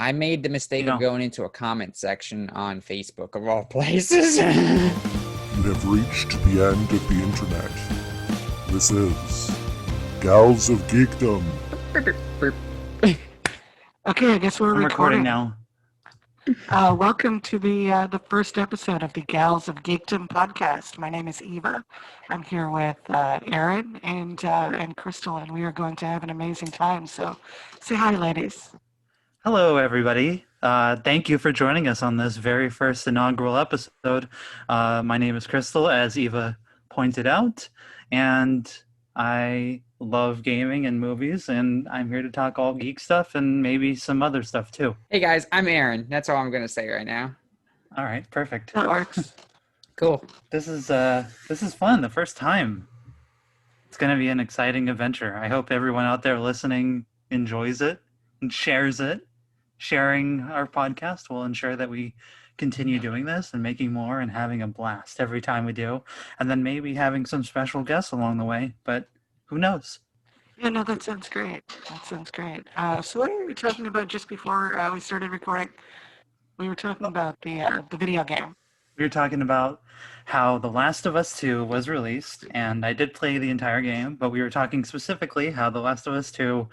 I made the mistake You of know, going into a comment section on Facebook of all places. You have reached the end of the internet. This is Gals of Geekdom. Okay, I guess we're I'm recording recording. now. Welcome to the first episode of the Gals of Geekdom podcast. My name is Eva. I'm here with Erin and Chrystal, and we are going to have an amazing time. So, say hi, ladies. Hello, everybody. Thank you for joining us on this very first inaugural episode. My name is Chrystal, as Eva pointed out, and I love gaming and movies, and I'm here to talk all geek stuff and maybe some other stuff too. Hey guys, I'm Aaron. That's all I'm gonna say right now. All right, perfect. That works. Cool. This is fun. The first time. It's going to be an exciting adventure. I hope everyone out there listening enjoys it and shares it. Sharing our podcast will ensure that we continue doing this and making more and having a blast every time we do. And then maybe having some special guests along the way, but who knows? Yeah, no, that sounds great. So, what were we talking about just before we started recording? We were talking about the video game. We were talking about how The Last of Us 2 was released, and I did play the entire game, but we were talking specifically how The Last of Us 2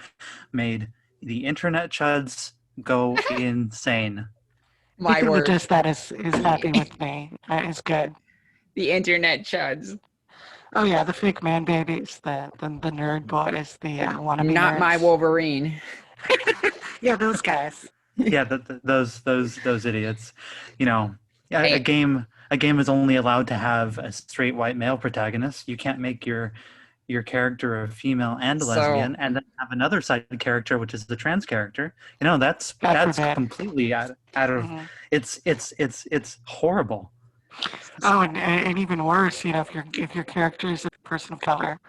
made the internet chuds go insane. My Anything that word. does that is happy with me. That is good. The internet chuds. Oh yeah, the fake man babies, the nerd boys, the wannabe Not nerds. my Wolverine. Yeah, those guys. Yeah, those idiots. You know, Hey. a game is only allowed to have a straight white male protagonist. You can't make your character a female and a So- lesbian, and then have another side character, which is the trans character. You know, that's God forbid. completely out of. Mhm. It's horrible. Oh, and even worse, you know, if your character is a person of color,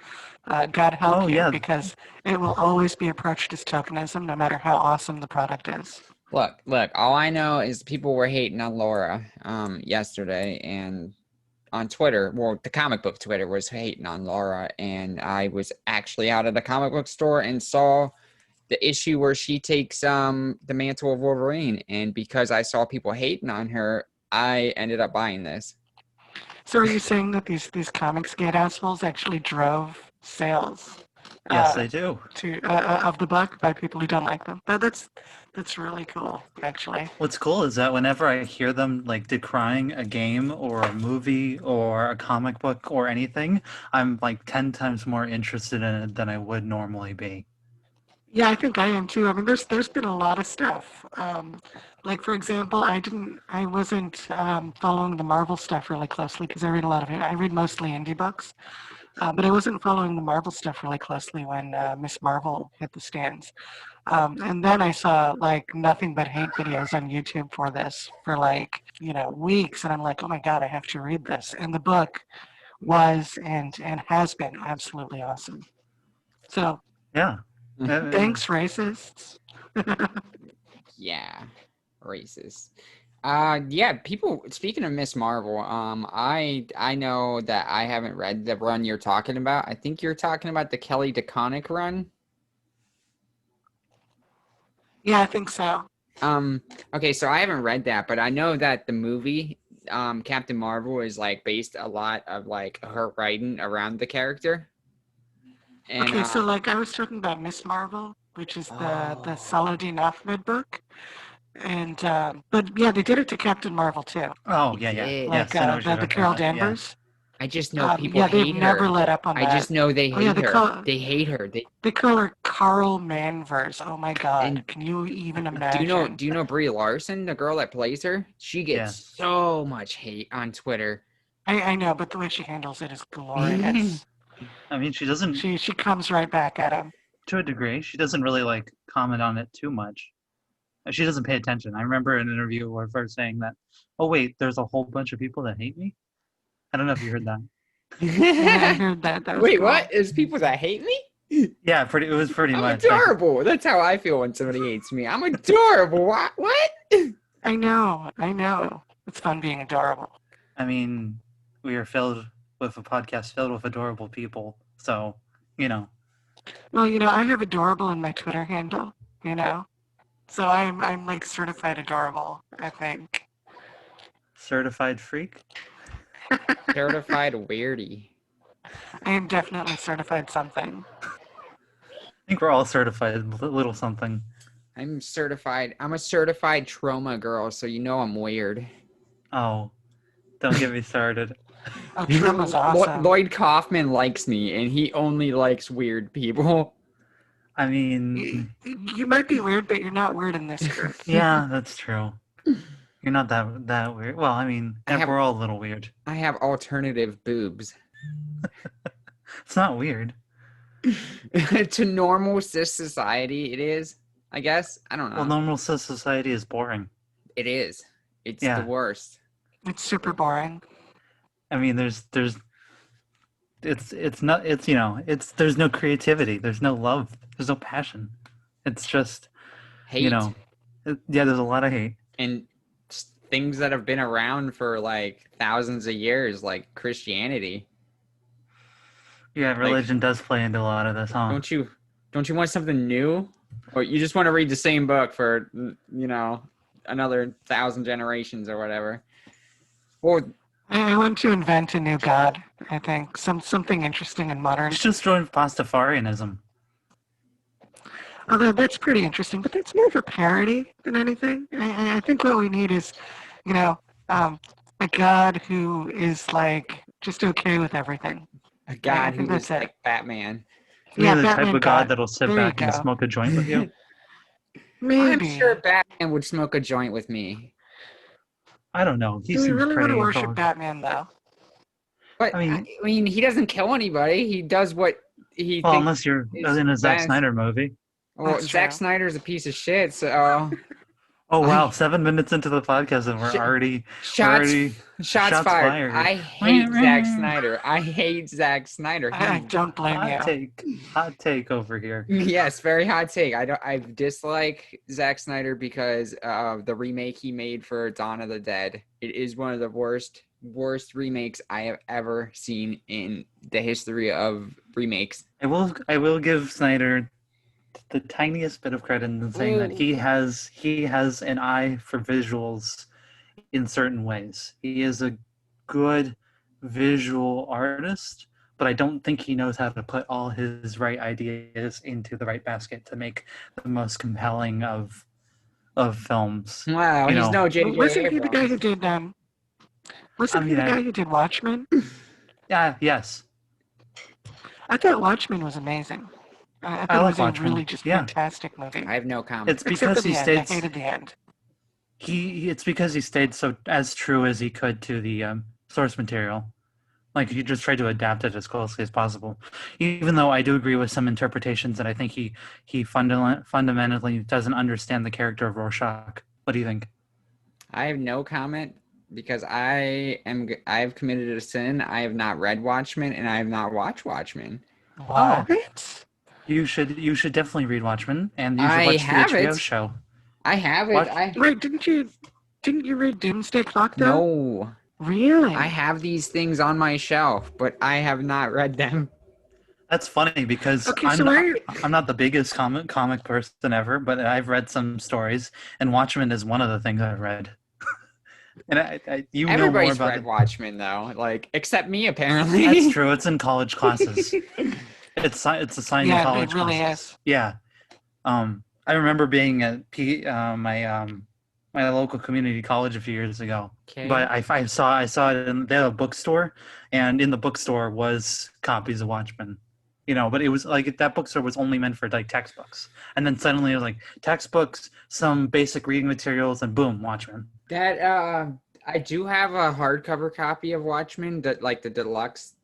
God help Oh, you, yeah. because it will always be approached as tokenism, no matter how awesome the product is. Look, all I know is people were hating on Laura yesterday, and on Twitter, well, the comic book Twitter was hating on Laura, and I was actually out at a comic book store and saw the issue where she takes the mantle of Wolverine, and because I saw people hating on her, I ended up buying this. So are you saying that these comics gate assholes actually drove sales? Yes, they do. Of the book by people who don't like them. That's really cool, actually. What's cool is that whenever I hear them like decrying a game or a movie or a comic book or anything, I'm like 10 times more interested in it than I would normally be. Yeah, I think I am too. I mean, there's been a lot of stuff. Like for example, I wasn't following the Marvel stuff really closely because I read a lot of it. I read mostly indie books, but I wasn't following the Marvel stuff really closely when Miss Marvel hit the stands. And then I saw like nothing but hate videos on YouTube for this for like, you know, weeks, and I'm like, oh my God, I have to read this. And the book was and has been absolutely awesome. So Yeah. thanks, racists. Yeah, racist. Yeah, people, speaking of Miss Marvel, I know that I haven't read the run you're talking about. I think you're talking about the Kelly DeConnick run. Yeah, I think so. Okay, so I haven't read that, but I know that the movie, Captain Marvel, is like based a lot of like her writing around the character. And Okay, so like I was talking about Miss Marvel, which is the Saladin Ahmed book, and but yeah, they did it to Captain Marvel too. Oh, yeah. Yeah. Like Yes, I know what you're the talking Carol about, yeah. Danvers. I just know people Yeah, they've hate never her. let up on I that. just know they Oh, yeah, hate they her. call- They hate her. They call her Carl Manvers. Oh my God! And Can you even Do imagine? you know Brie Larson, the girl that plays her? She gets Yeah. so much hate on Twitter. I know, but the way she handles it is glorious. I mean, she doesn't, she comes right back at him. to a degree, she doesn't really like comment on it too much. She doesn't pay attention. I remember an interview where her saying that, oh wait, there's a whole bunch of people that hate me. I don't know if you heard that. Yeah, I heard that. That was Wait, cool. what? There's people that hate me? Yeah, it was pretty I'm much. Like, adorable. That's how I feel when somebody hates me. I'm adorable. What? I know. It's fun being adorable. I mean, we are filled with a podcast filled with adorable people, so you know. Well, you know, I have adorable in my Twitter handle, you know. So I'm like certified adorable, I think. Certified freak? Certified weirdie. I am definitely certified something. I think we're all certified little something. I'm certified. I'm a certified trauma girl, so you know I'm weird. Oh, don't get me started. Oh, trauma's awesome. Lloyd Kaufman likes me, and he only likes weird people. I mean, You might be weird, but you're not weird in this group. yeah, that's true. You're not that weird. Well, I mean, we're all a little weird. I have alternative boobs. It's not weird. To normal cis society, it is. I guess. I don't know. Well, normal society is boring. It is. It's Yeah. the worst. It's super boring. I mean, there's no creativity. There's no love. There's no passion. It's just, Hate. there's a lot of hate. And things that have been around for like thousands of years, like Christianity. Yeah, religion does play into a lot of this, huh? Don't you want something new? Or you just want to read the same book for, another 1,000 generations or whatever? Or I want to invent a new god, I think. Something interesting and modern. It's just join Pastafarianism. Although that's pretty interesting, but that's more of a parody than anything. I think what we need is, a god who is like just okay with everything. a god think who is that's it. like Batman. You're the Batman type of god that'll sit There you back and go. smoke a joint with you. Maybe. I'm sure Batman would smoke a joint with me. I don't know. He Do we seems really want pretty to worship intelligent. Batman, though? But I mean- he doesn't kill anybody. He does what he Well, thinks. unless you're is in a Zack best. Snyder movie. Well, That's Zack true. Snyder's a piece of shit. So Oh wow, 7 minutes into the podcast and we're Shit. already shots Shots fired. fired. I hate Zack Snyder. I hate Zack Snyder. I don't blame you. hot take over here. Yes, very hot take. I dislike Zack Snyder because of the remake he made for Dawn of the Dead. It is one of the worst remakes I have ever seen in the history of remakes. I will give Snyder the tiniest bit of credit in saying that he has an eye for visuals in certain ways. He is a good visual artist, but I don't think he knows how to put all his right ideas into the right basket to make the most compelling of films. Wow, he's no J.J. Wasn't he the guy Abrams. who did Wasn't he the guy who did Watchmen? Yeah, yes. I thought Watchmen was amazing. I thought I it like was Watchmen. a really just Yeah. fantastic movie. I have no comment. It's Except because for he the end. stayed I hated the end. it's because he stayed so as true as he could to the source material. Like he just tried to adapt it as closely as possible. Even though I do agree with some interpretations that I think he fundamentally doesn't understand the character of Rorschach. What do you think? I have no comment because I've committed a sin. I have not read Watchmen and I have not watched Watchmen. What? You should definitely read Watchmen and you should I watch the have HBO it. show. I have it. Watch- Wait, didn't you read Doomsday Clock though? No. Really? I have these things on my shelf, but I have not read them. That's funny because Okay, so I'm not the biggest comic person ever, but I've read some stories, and Watchmen is one of the things I've read. And you know more Everybody's about read it. Watchmen though, like except me apparently. That's true. It's in college classes. It's assigned in Yeah, college it really classes. is. Yeah. I remember being at my local community college a few years ago. Okay. But I saw it in they had a bookstore, and in the bookstore was copies of Watchmen. But it was like that bookstore was only meant for like textbooks, and then suddenly it was like textbooks, some basic reading materials, and boom, Watchmen. That I do have a hardcover copy of Watchmen, that like the deluxe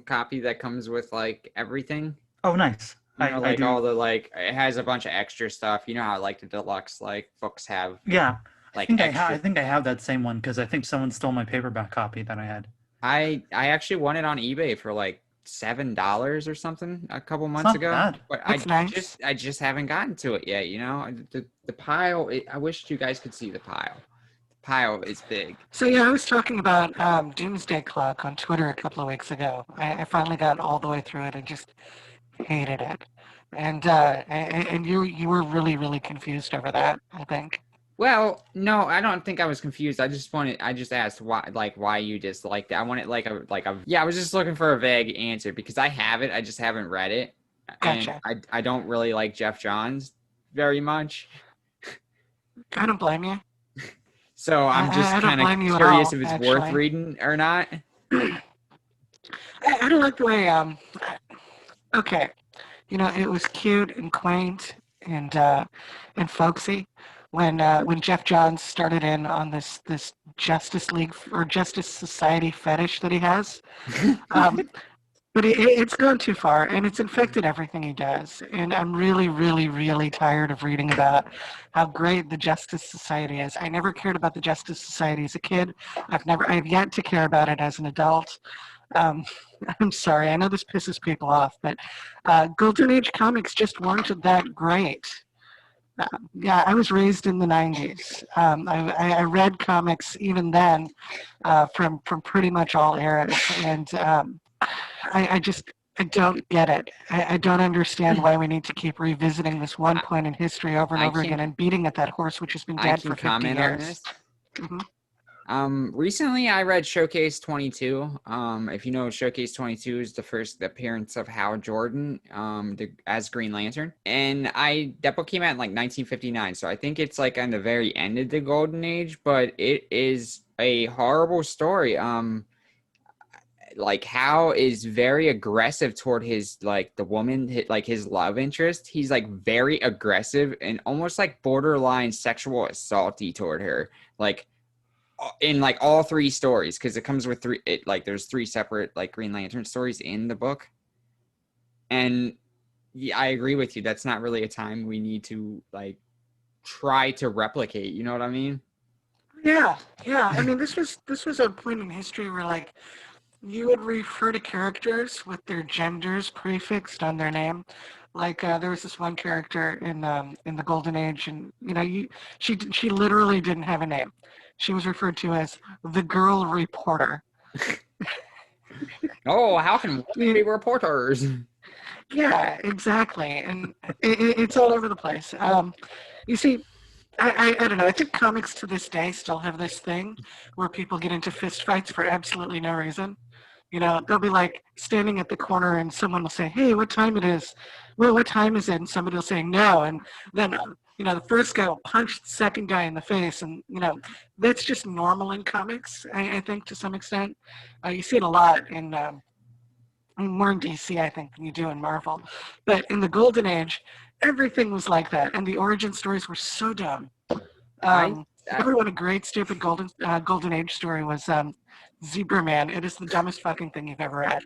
copy that comes with like everything. Oh, nice. I do. All the like it has a bunch of extra stuff. You know how like the deluxe like books have. Yeah. Like I think I have that same one because I think someone stole my paperback copy that I had. I actually won it on eBay for like $7 or something a couple months ago. Bad. But That's nice. I just haven't gotten to it yet. The pile. I wish you guys could see the pile. The pile is big. So yeah, I was talking about Doomsday Clock on Twitter a couple of weeks ago. I finally got all the way through it and just hated it. and you were really, really confused over that, I think. Well, no, I don't think I was confused. I just asked why you disliked it. I wanted yeah, I was just looking for a vague answer because I have it. I just haven't read it. And Gotcha. I don't really like Jeff Johns very much. I don't blame you. So I'm just I don't kind of blame you at curious all, if it's worth actually. reading or not. I don't like the way, okay, it was cute and quaint and folksy when Jeff Johns started in on this Justice League or Justice Society fetish that he has. Um, but it's gone too far, and it's infected everything he does. And I'm really, really, really tired of reading about how great the Justice Society is. I never cared about the Justice Society as a kid. I've yet to care about it as an adult. Um, I'm sorry, I know this pisses people off, but Golden Age comics just weren't that great. Yeah, I was raised in the 90s. I read comics even then from pretty much all eras, and I don't get it. I don't understand why we need to keep revisiting this one point in history over and I over again can and beating at that horse which has been I dead can for 50 comment on years. this. Mhm. Recently I read Showcase 22. If you know, Showcase 22 is the first appearance of Hal Jordan, as Green Lantern, and that book came out in like 1959. So I think it's like on the very end of the Golden Age, but it is a horrible story. Like Hal is very aggressive toward his like the woman, like his love interest. He's like very aggressive and almost like borderline sexual assaulty toward her. Like in like all three stories, because it comes with there's three separate like Green Lantern stories in the book. And yeah, I agree with you. That's not really a time we need to like try to replicate. You know what I mean? Yeah, yeah. I mean, this was a point in history where like you would refer to characters with their genders prefixed on their name. Like there was this one character in the Golden Age, and she literally didn't have a name. She was referred to as the girl reporter. Oh, how can women be Yeah, reporters? yeah, exactly, and it's all over the place. You see, I don't know. I think comics to this day still have this thing where people get into fist fights for absolutely no reason. They'll be like standing at the corner and someone will say, "Hey, what time it is?" Well, what time is it? And somebody will say no. And then, the first guy will punch the second guy in the face. And, that's just normal in comics, I think, to some extent. You see it a lot more in DC, I think, than you do in Marvel. But in the Golden Age, everything was like that. And the origin stories were so dumb. I, I Everyone, a great, stupid Golden Age story was Zebra Man. It is the dumbest fucking thing you've ever read.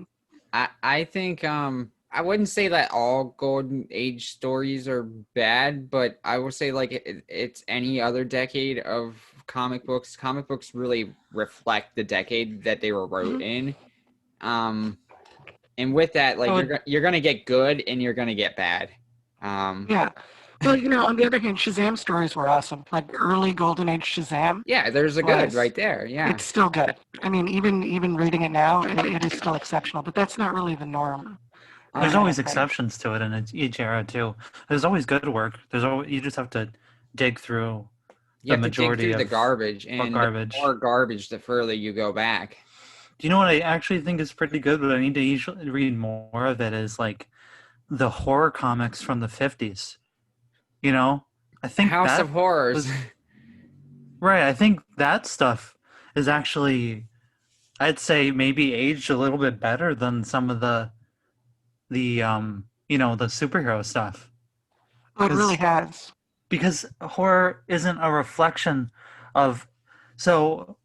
I think I wouldn't say that all Golden Age stories are bad, but I will say like it's any other decade of comic books. Comic books really reflect the decade that they were wrote in. And with that, like Oh, you're gonna get good and you're gonna get bad. Yeah. Well, on the other hand, Shazam stories were awesome. Like early Golden Age Shazam Yeah, there's a good was, right there. Yeah. it's still good. I mean, even reading it now, it is still exceptional. But that's not really the norm. there's I Um, always don't think. exceptions to it in each era too. There's always good work. There's always, you just have to dig through you the have to dig majority through the of garbage, what and the garbage. more garbage, the further you go back. Do you know what I actually think is pretty good, but I need to usually read more of it is like the horror comics from the 50s. I think House that of Horrors. was right. I think that stuff is actually, I'd say, maybe aged a little bit better than some of the superhero stuff. Oh, it really has. Because horror isn't a reflection of, so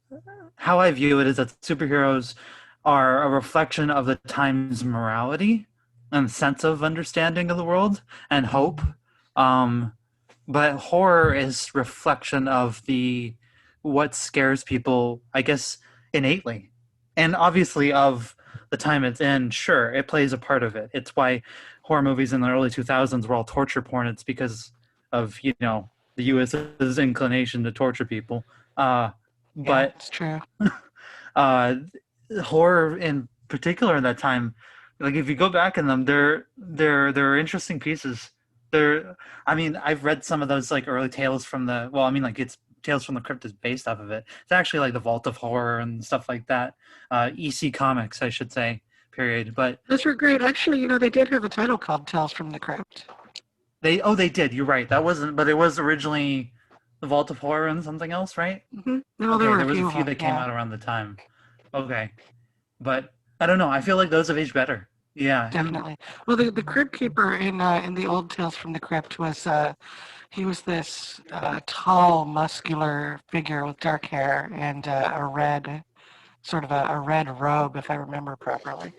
how I view it is that superheroes are a reflection of the time's morality and sense of understanding of the world and hope. But horror is reflection of the what scares people, I guess, innately. And obviously of the time it's in, sure, it plays a part of it. It's why horror movies in the early 2000s were all torture porn. It's because of, the US's inclination to torture people. Yeah, But it's true. uh, horror in particular at that time Like if you go back in them, they're interesting pieces. I mean, I've read some of those like early tales from the. Well, I mean, like it's Tales from the Crypt is based off of it. It's actually like the Vault of Horror and stuff like that. EC Comics, I should say. Period. But Those were great. Actually, they did have a title called Tales from the Crypt. they did. You're right. That wasn't, but it was originally the Vault of Horror and something else, right? Mm-hmm. No, Okay, there were there was a of few them, that came yeah. out around the time. Okay, but I don't know. I feel like those have aged better. Yeah, and Definitely. Well, the Crypt Keeper in the old Tales from the Crypt was he was this tall, muscular figure with dark hair and a red sort of a red robe, if I remember properly.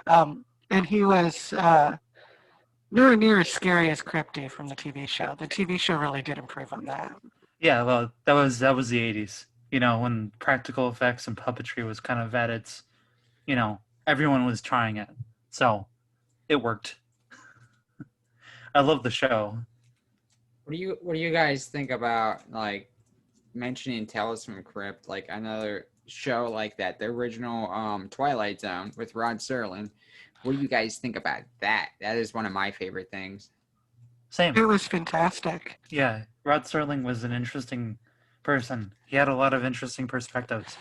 And he was nowhere near as scary as Crypty from the TV show. The TV show really did improve on that. yeah. Well, that was the '80s. When practical effects and puppetry was kind of at its, everyone was trying it, so it worked. I love the show. What do you guys think about like mentioning Tales from the Crypt, like another show like that, the original Twilight Zone with Rod Serling? What do you guys think about that? That is one of my favorite things. Same. It was fantastic. Yeah, Rod Serling was an interesting person. He had a lot of interesting perspectives.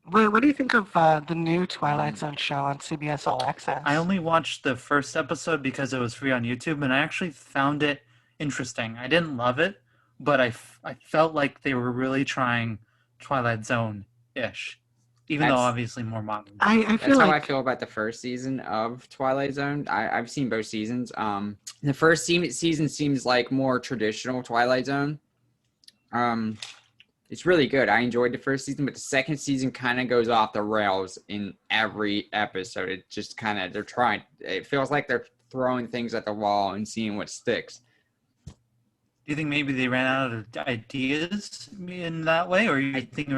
What do you think of the new Twilight Zone show on CBS All Access? I only watched the first episode because it was free on YouTube, and I actually found it interesting. I didn't love it, but I felt like they were really trying Twilight Zone-ish, even though That's- obviously more modern. I That's feel how like I feel about the first season of Twilight Zone. I've seen both seasons. The first season seems like more traditional Twilight Zone. It's really good. I enjoyed the first season, but the second season kind of goes off the rails in every episode. It just kind of it feels like they're throwing things at the wall and seeing what sticks. Do you think maybe they ran out of ideas in that way, or you think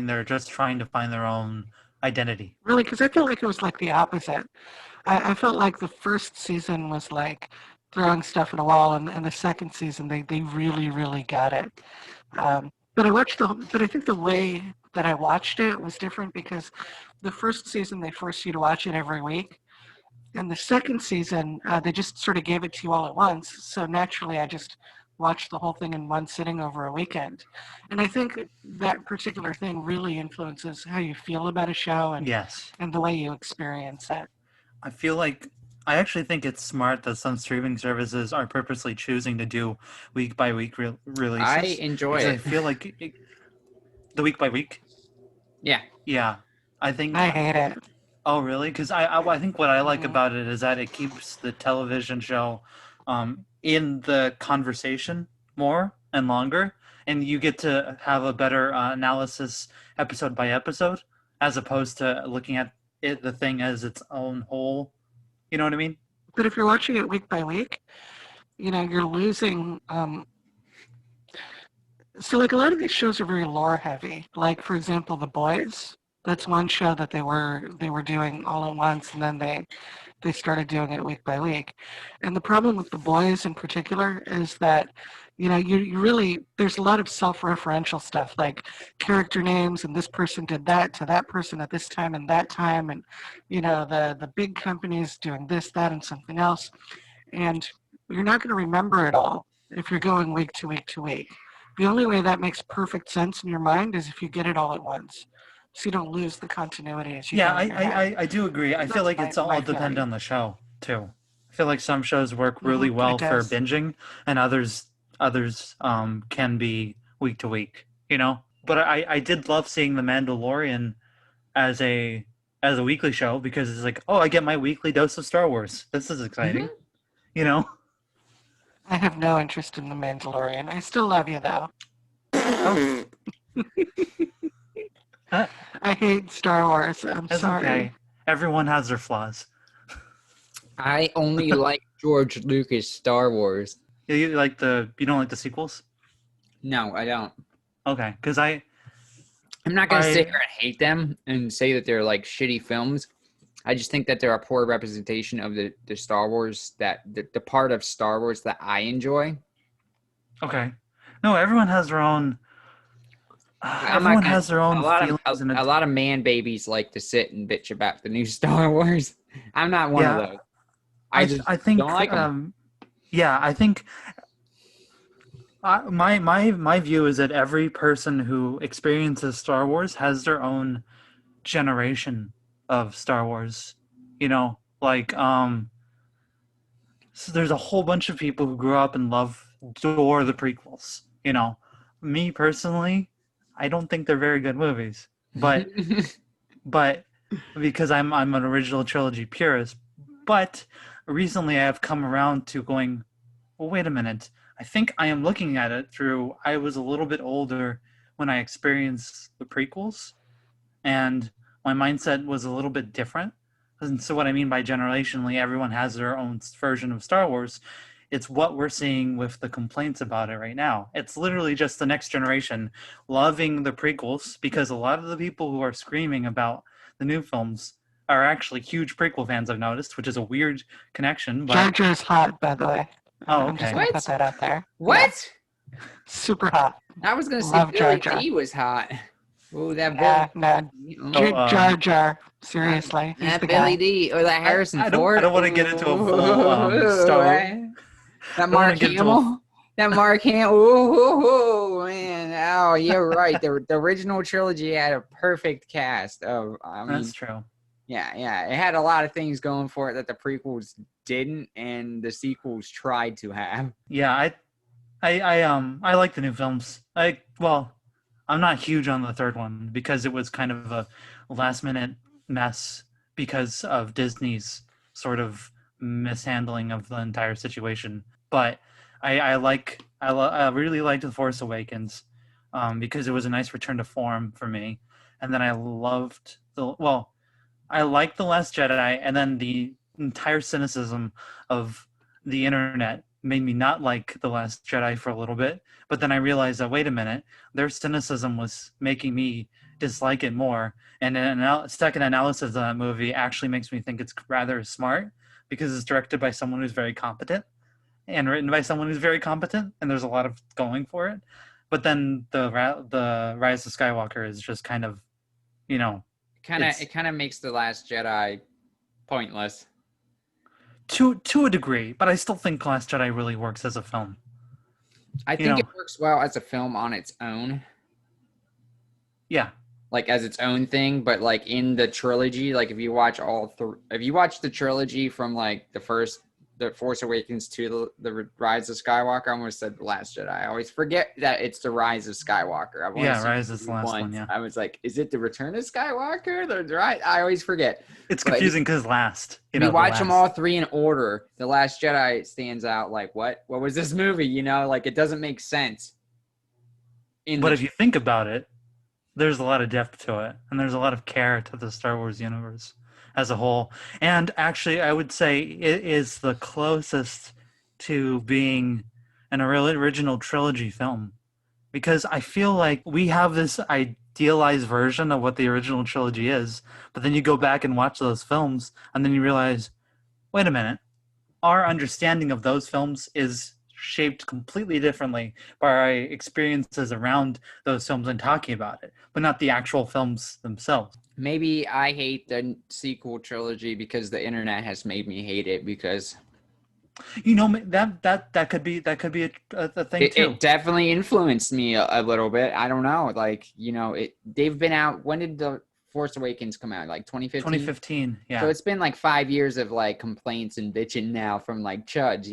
they're just trying to find their own identity? really, because I felt like it was like the opposite. I felt like the first season was like throwing stuff at a wall, and the second season they really, really got it. But I think the way that I watched it was different because the first season they forced you to watch it every week, and the second season they just sort of gave it to you all at once. So naturally, I just watched the whole thing in one sitting over a weekend. And I think that particular thing really influences how you feel about a show Yes. and the way you experience it. I actually think it's smart that some streaming services are purposely choosing to do week by week releases. I enjoy because it. I feel like the week by week. Yeah. Yeah, I think. I hate it. Oh, really? Because I think what I like Mhm. about it is that it keeps the television show in the conversation more and longer, and you get to have a better analysis episode by episode, as opposed to looking at the thing as its own whole. You know what I mean? But if you're watching it week by week, you're losing. So, like, a lot of these shows are very lore heavy. Like, for example, The Boys. That's one show that they were doing all at once, and then they started doing it week by week. And the problem with The Boys in particular is that you really there's a lot of self-referential stuff like character names and this person did that to that person at this time and that time, and the big companies doing this, that, and something else, and you're not going to remember it all if you're going week to week to week. The only way that makes perfect sense in your mind is if you get it all at once, so you don't lose the continuity as you Yeah, go in your head. I do agree. I feel That's like it's my all dependent theory. on the show too. I feel like some shows work really Mhm, well it for does. binging, and others can be week to week. But I did love seeing The Mandalorian as a weekly show because it's like, oh, I get my weekly dose of Star Wars. This is exciting. You know? I have no interest in The Mandalorian. I still love you, though. Oh, I hate Star Wars. I'm that's sorry. okay. Everyone has their flaws. I only like George Lucas Star Wars. You don't like the sequels? No, I don't. Okay, because I'm not going to sit I- here and hate them and say that they're like shitty films. I just think that they're a poor representation of the Star Wars, that the part of Star Wars that I enjoy. Okay. No, everyone has their own. I'm not Everyone gonna- has their own a lot feelings of and a lot of man babies like to sit and bitch about the new Star Wars. I'm not one of Yeah, those. I just I think don't like them. yeah, I think my view is that every person who experiences Star Wars has their own generation of Star Wars. You know, like so there's a whole bunch of people who grew up and adore the prequels. You know, me personally, I don't think they're very good movies, but but because I'm an original trilogy purist. But recently, I have come around to going, well, wait a minute. I think I am looking at it through. I was a little bit older when I experienced the prequels, and my mindset was a little bit different. And so, what I mean by generationally, everyone has their own version of Star Wars. It's what we're seeing with the complaints about it right now. It's literally just the next generation loving the prequels because a lot of the people who are screaming about the new films are actually huge prequel fans, I've noticed, which is a weird connection. Jar But Jar's hot, by the way. oh, I'm just okay. gonna put What? that out there. Yeah, What? super hot. I was gonna say Love Jar Billy Jar. D was hot. Oh, that Yeah, Billy. no, Oh, Jar Jar. Seriously, he's That the Billy guy. D or that Harrison I Ford. don't want to get into a full That don't wanna Mark get into a- Hamill. That Mark Hamill. Ooh, man. Oh, you're right. The original trilogy had a perfect cast of. I mean, That's true. yeah. It had a lot of things going for it that the prequels didn't, and the sequels tried to have. Yeah, I like the new films. I'm not huge on the third one because it was kind of a last minute mess because of Disney's sort of mishandling of the entire situation. But I really liked The Force Awakens because it was a nice return to form for me. And then I liked The Last Jedi, and then the entire cynicism of the internet made me not like The Last Jedi for a little bit. But then I realized that, wait a minute, their cynicism was making me dislike it more. And a second analysis of that movie actually makes me think it's rather smart because it's directed by someone who's very competent and written by someone who's very competent, and there's a lot of going for it. But then the Rise of Skywalker is just kind of, you know, It kind of makes The Last Jedi pointless. to a degree, but I still think Last Jedi really works as a film. I think it works well as a film on its own. Yeah. Like as its own thing, but like in the trilogy, like if you watch if you watch the trilogy from like the Force Awakens to the Rise of Skywalker, I almost said The Last Jedi. I always forget that it's the Rise of Skywalker. I've only seen Rise is the last one. Yeah, I was like, is it the Return of Skywalker? Right? I always forget. It's confusing because last. We watch them all three in order. The Last Jedi stands out. Like what? What was this movie? You know, like it doesn't make sense. But if you think about it, there's a lot of depth to it, and there's a lot of care to the Star Wars universe as a whole. And actually, I would say it is the closest to being an original trilogy film, because I feel like we have this idealized version of what the original trilogy is, but then you go back and watch those films, and then you realize, wait a minute, our understanding of those films is shaped completely differently by our experiences around those films and talking about it, but not the actual films themselves. Maybe I hate the sequel trilogy because the internet has made me hate it because that could be a thing too. It definitely influenced me a little bit. I don't know, like they've been out. When did the Force Awakens come out? Like 2015. 2015, yeah. So it's been like 5 years of like complaints and bitching now from like chuds,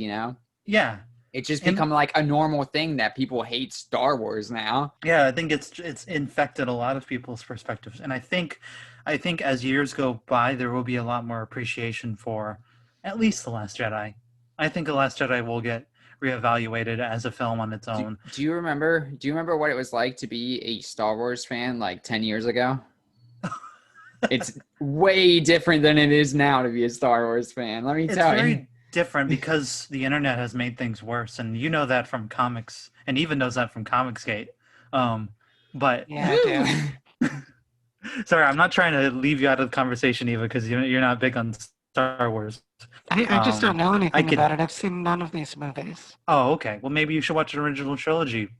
Yeah. It's just become like a normal thing that people hate Star Wars now. Yeah, I think it's infected a lot of people's perspectives, and I think as years go by, there will be a lot more appreciation for at least The Last Jedi. I think The Last Jedi will get reevaluated as a film on its own. Do you remember what it was like to be a Star Wars fan like 10 years ago? It's way different than it is now to be a Star Wars fan. Let me tell you. Very different because the internet has made things worse, and you know that from comics, and even knows that from Comicsgate. But Yeah, I do. sorry, I'm not trying to leave you out of the conversation, Eva, because you're not big on Star Wars. I just don't know anything about it. I've seen none of these movies. Oh, okay. Well, maybe you should watch the original trilogy.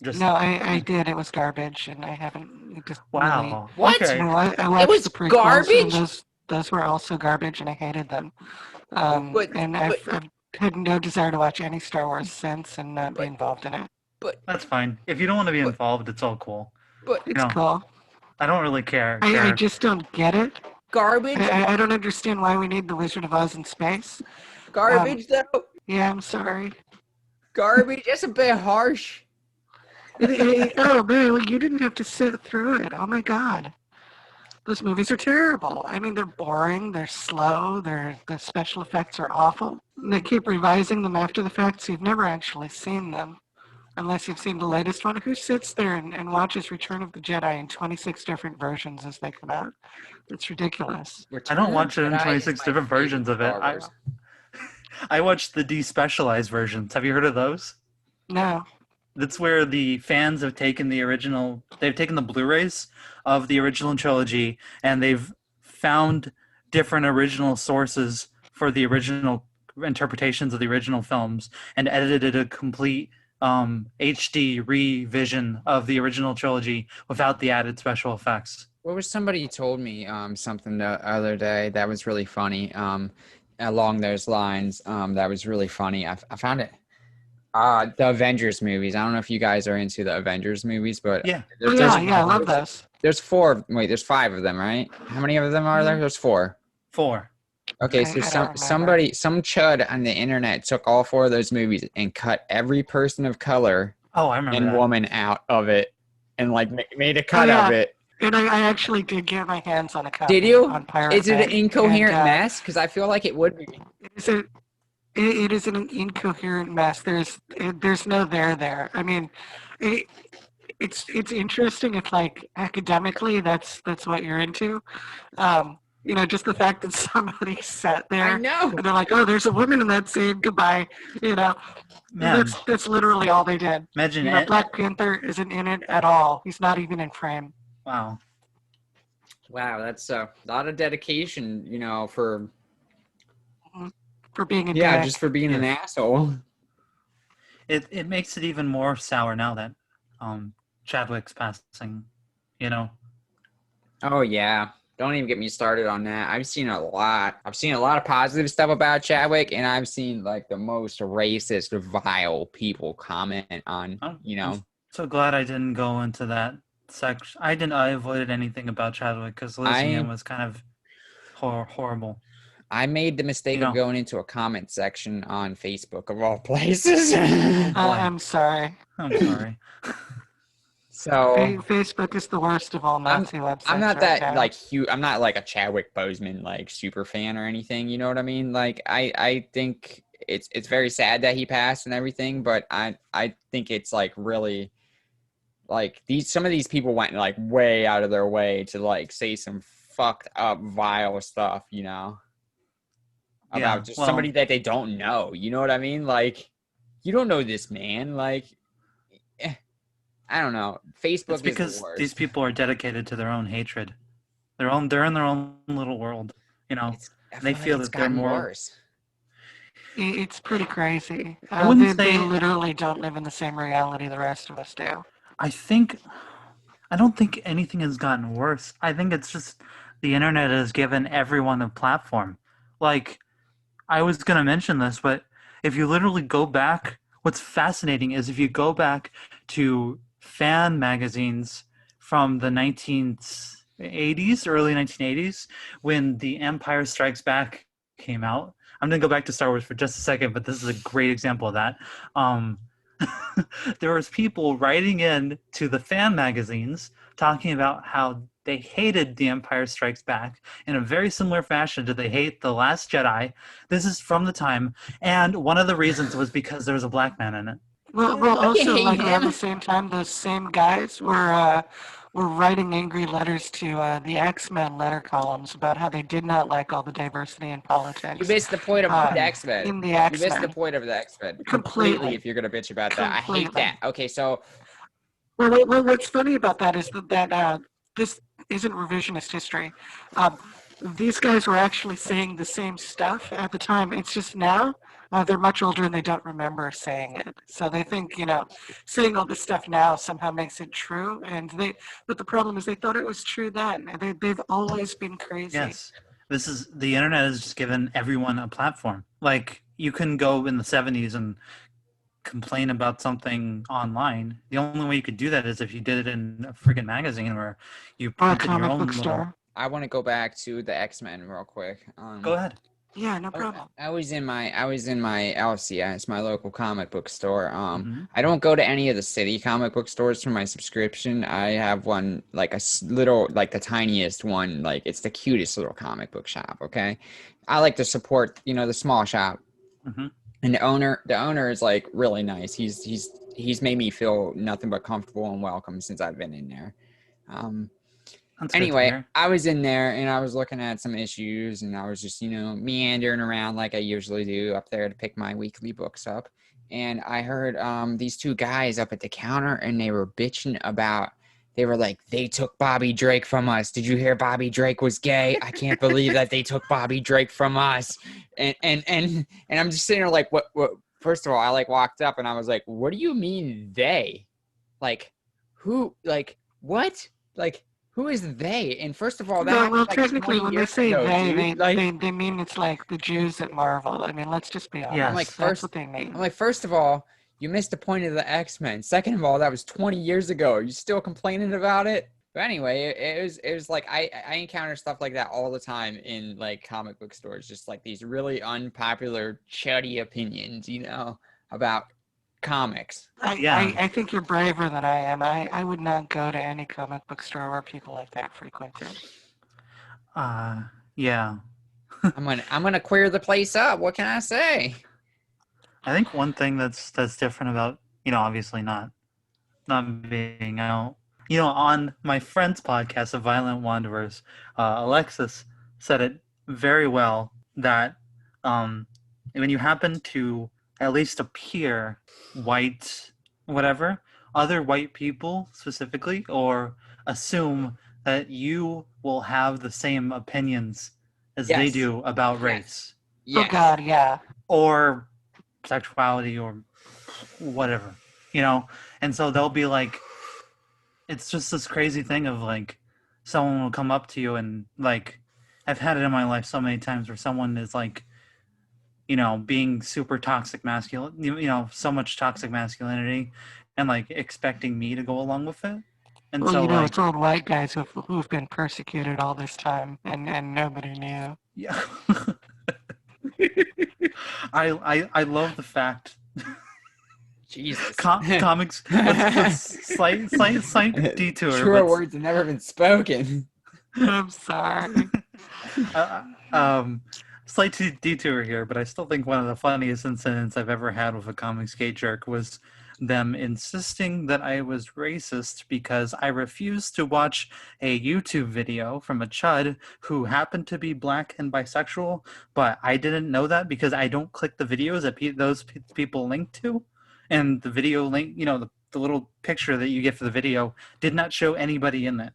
No, I did. It was garbage, and I haven't. Wow. What? Okay. No, I watched was the prequels, garbage? and those were also garbage, and I hated them. But I've had no desire to watch any Star Wars since and not be involved in it. That's fine. If you don't want to be But- involved, it's all cool. It's cool. I don't really care. I just don't get it. garbage, I don't understand why we need the Wizard of Oz in space. garbage though. Yeah, I'm sorry. Garbage. That's a bit harsh. Oh man, well, you didn't have to sit through it. Oh my god. Those movies are terrible. I mean, they're boring, they're slow, the special effects are awful. They keep revising them after the fact, so you've never actually seen them. Unless you've seen the latest one. Who sits there and watches Return of the Jedi in 26 different versions as they come out? It's ridiculous. I don't watch it in 26 different versions of it. I watched the despecialized versions. Have you heard of those? No. That's where the fans have taken they've taken the Blu-rays of the original trilogy and they've found different original sources for the original interpretations of the original films and edited a complete HD revision of the original trilogy without the added special effects. What was somebody told me something the other day that was really funny along those lines that was really funny. I found it. The Avengers movies. I don't know if you guys are into the Avengers movies, but Yeah. I love those. There's there's 5 of them, right? How many of them are there? There's 4. 4. Okay, I so don't some remember. chud on the internet took all 4 of those movies and cut every person of color Oh, I remember and that. woman out of it and like made a cut yeah. of it. And I actually did get my hands on a copy. Did you? On Pirate Is it an Bay. incoherent And, mess? Because I feel like it would be. It is an incoherent mess. There's no there. I mean, it's interesting if like academically that's what you're into. Just the fact that somebody sat there I know. and they're like, oh, there's a woman in that scene. Goodbye. Man, That's literally all they did. imagine Black Panther isn't in it at all. He's not even in frame. Wow. Wow, that's a lot of dedication, for being a dick. just for being an asshole. It makes it even more sour now that Chadwick's passing, Oh yeah. Don't even get me started on that. I've seen a lot of positive stuff about Chadwick, and I've seen like the most racist, vile people comment on, I'm so glad I didn't go into that section. I avoided anything about Chadwick because losing him was kind of horrible. I made the mistake of going into a comment section on Facebook of all places. I'm sorry. I'm sorry. So Facebook is the worst of all Nazi websites. I'm not right that now. I'm not like a Chadwick Boseman like super fan or anything. You know what I mean? Like I think it's very sad that he passed and everything, but I think it's like really like some of these people went like way out of their way to like say some fucked up vile stuff, about just somebody that they don't know. You know what I mean? Like you don't know this man. Like I don't know. Facebook It's because is the worst. these people are dedicated to their own hatred. They're in their own little world. They feel that they're more. Worse. It's pretty crazy. I wouldn't they say- literally don't live in the same reality the rest of us do. I don't think anything has gotten worse. I think it's just the internet has given everyone a platform. Like, I was going to mention this, but if you literally go back, what's fascinating is if you go back to fan magazines from the 1980s, early 1980s, when The Empire Strikes Back came out. I'm going to go back to Star Wars for just a second, but this is a great example of that. There was people writing in to the fan magazines talking about how they hated The Empire Strikes Back in a very similar fashion to they hate The Last Jedi. This is from the time, and one of the reasons was because there was a black man in it. Well, also like around the same time, those same guys were writing angry letters to the X-Men letter columns about how they did not like all the diversity in politics. You missed the point of the X-Men. In the You X-Men. missed the point of the X-Men. Completely. If you're going to bitch about that. I hate Completely. that. Okay, so... Well, what's funny about that is that this isn't revisionist history. These guys were actually saying the same stuff at the time. It's just now they're much older and they don't remember saying it. So they think, saying all this stuff now somehow makes it true. But the problem is they thought it was true then. They've always been crazy. Yes. the internet has just given everyone a platform. Like, you can go in the 70s and complain about something online. The only way you could do that is if you did it in a freaking magazine where you Or a printed your comic own book little. store. I want to go back to the X-Men real quick. Go ahead. Yeah, no problem. I was in my LCS, my local comic book store. Mhm. I don't go to any of the city comic book stores for my subscription. I have one like little, like the tiniest one, like it's the cutest little comic book shop. Okay, I like to support, the small shop, Mhm. and the owner is like really nice. He's made me feel nothing but comfortable and welcome since I've been in there. That's good to Anyway, hear. I was in there and I was looking at some issues and I was just, meandering around like I usually do up there to pick my weekly books up. And I heard these two guys up at the counter and they were bitching about, they were like, they took Bobby Drake from us. Did you hear Bobby Drake was gay? I can't believe that they took Bobby Drake from us. And I'm just sitting there like, what, first of all, I like walked up and I was like, what do you mean they? Like, who, like, what? Like, who is they? And first of all, that Well, happened like technically, 20 when they years say ago, they, dude. Like, they mean it's like the Jews at Marvel. I mean, let's just be honest. Yes. I'm like, That's first, what they mean. I'm like, first of all, you missed the point of the X-Men. Second of all, that was 20 years ago. Are you still complaining about it? But anyway, it was like I encounter stuff like that all the time in like comic book stores, just like these really unpopular, chatty opinions, about comics. Yeah. I think you're braver than I am. I would not go to any comic book store where people like that frequented. Yeah. I'm gonna queer the place up. What can I say? I think one thing that's different about, obviously not being out, on my friend's podcast, The Violent Wanderers, Alexis said it very well that when you happen to at least appear white, whatever, other white people specifically, or assume that you will have the same opinions as they Yes. do about Yes. race Oh Yes. God, yeah. or sexuality or whatever, and so they'll be like, it's just this crazy thing of like, someone will come up to you and like, I've had it in my life so many times where someone is like, being super toxic masculine, so much toxic masculinity, and like expecting me to go along with it. And Well, so like, it's old white guys who've been persecuted all this time, and nobody knew. yeah. I love the fact Jesus. comics. Let's slight detour. Truer but, words have never been spoken. I'm sorry. Slight detour here, but I still think one of the funniest incidents I've ever had with a comics gay jerk was them insisting that I was racist because I refused to watch a YouTube video from a chud who happened to be black and bisexual, but I didn't know that because I don't click the videos that those people link to, and the video link, the little picture that you get for the video did not show anybody in it.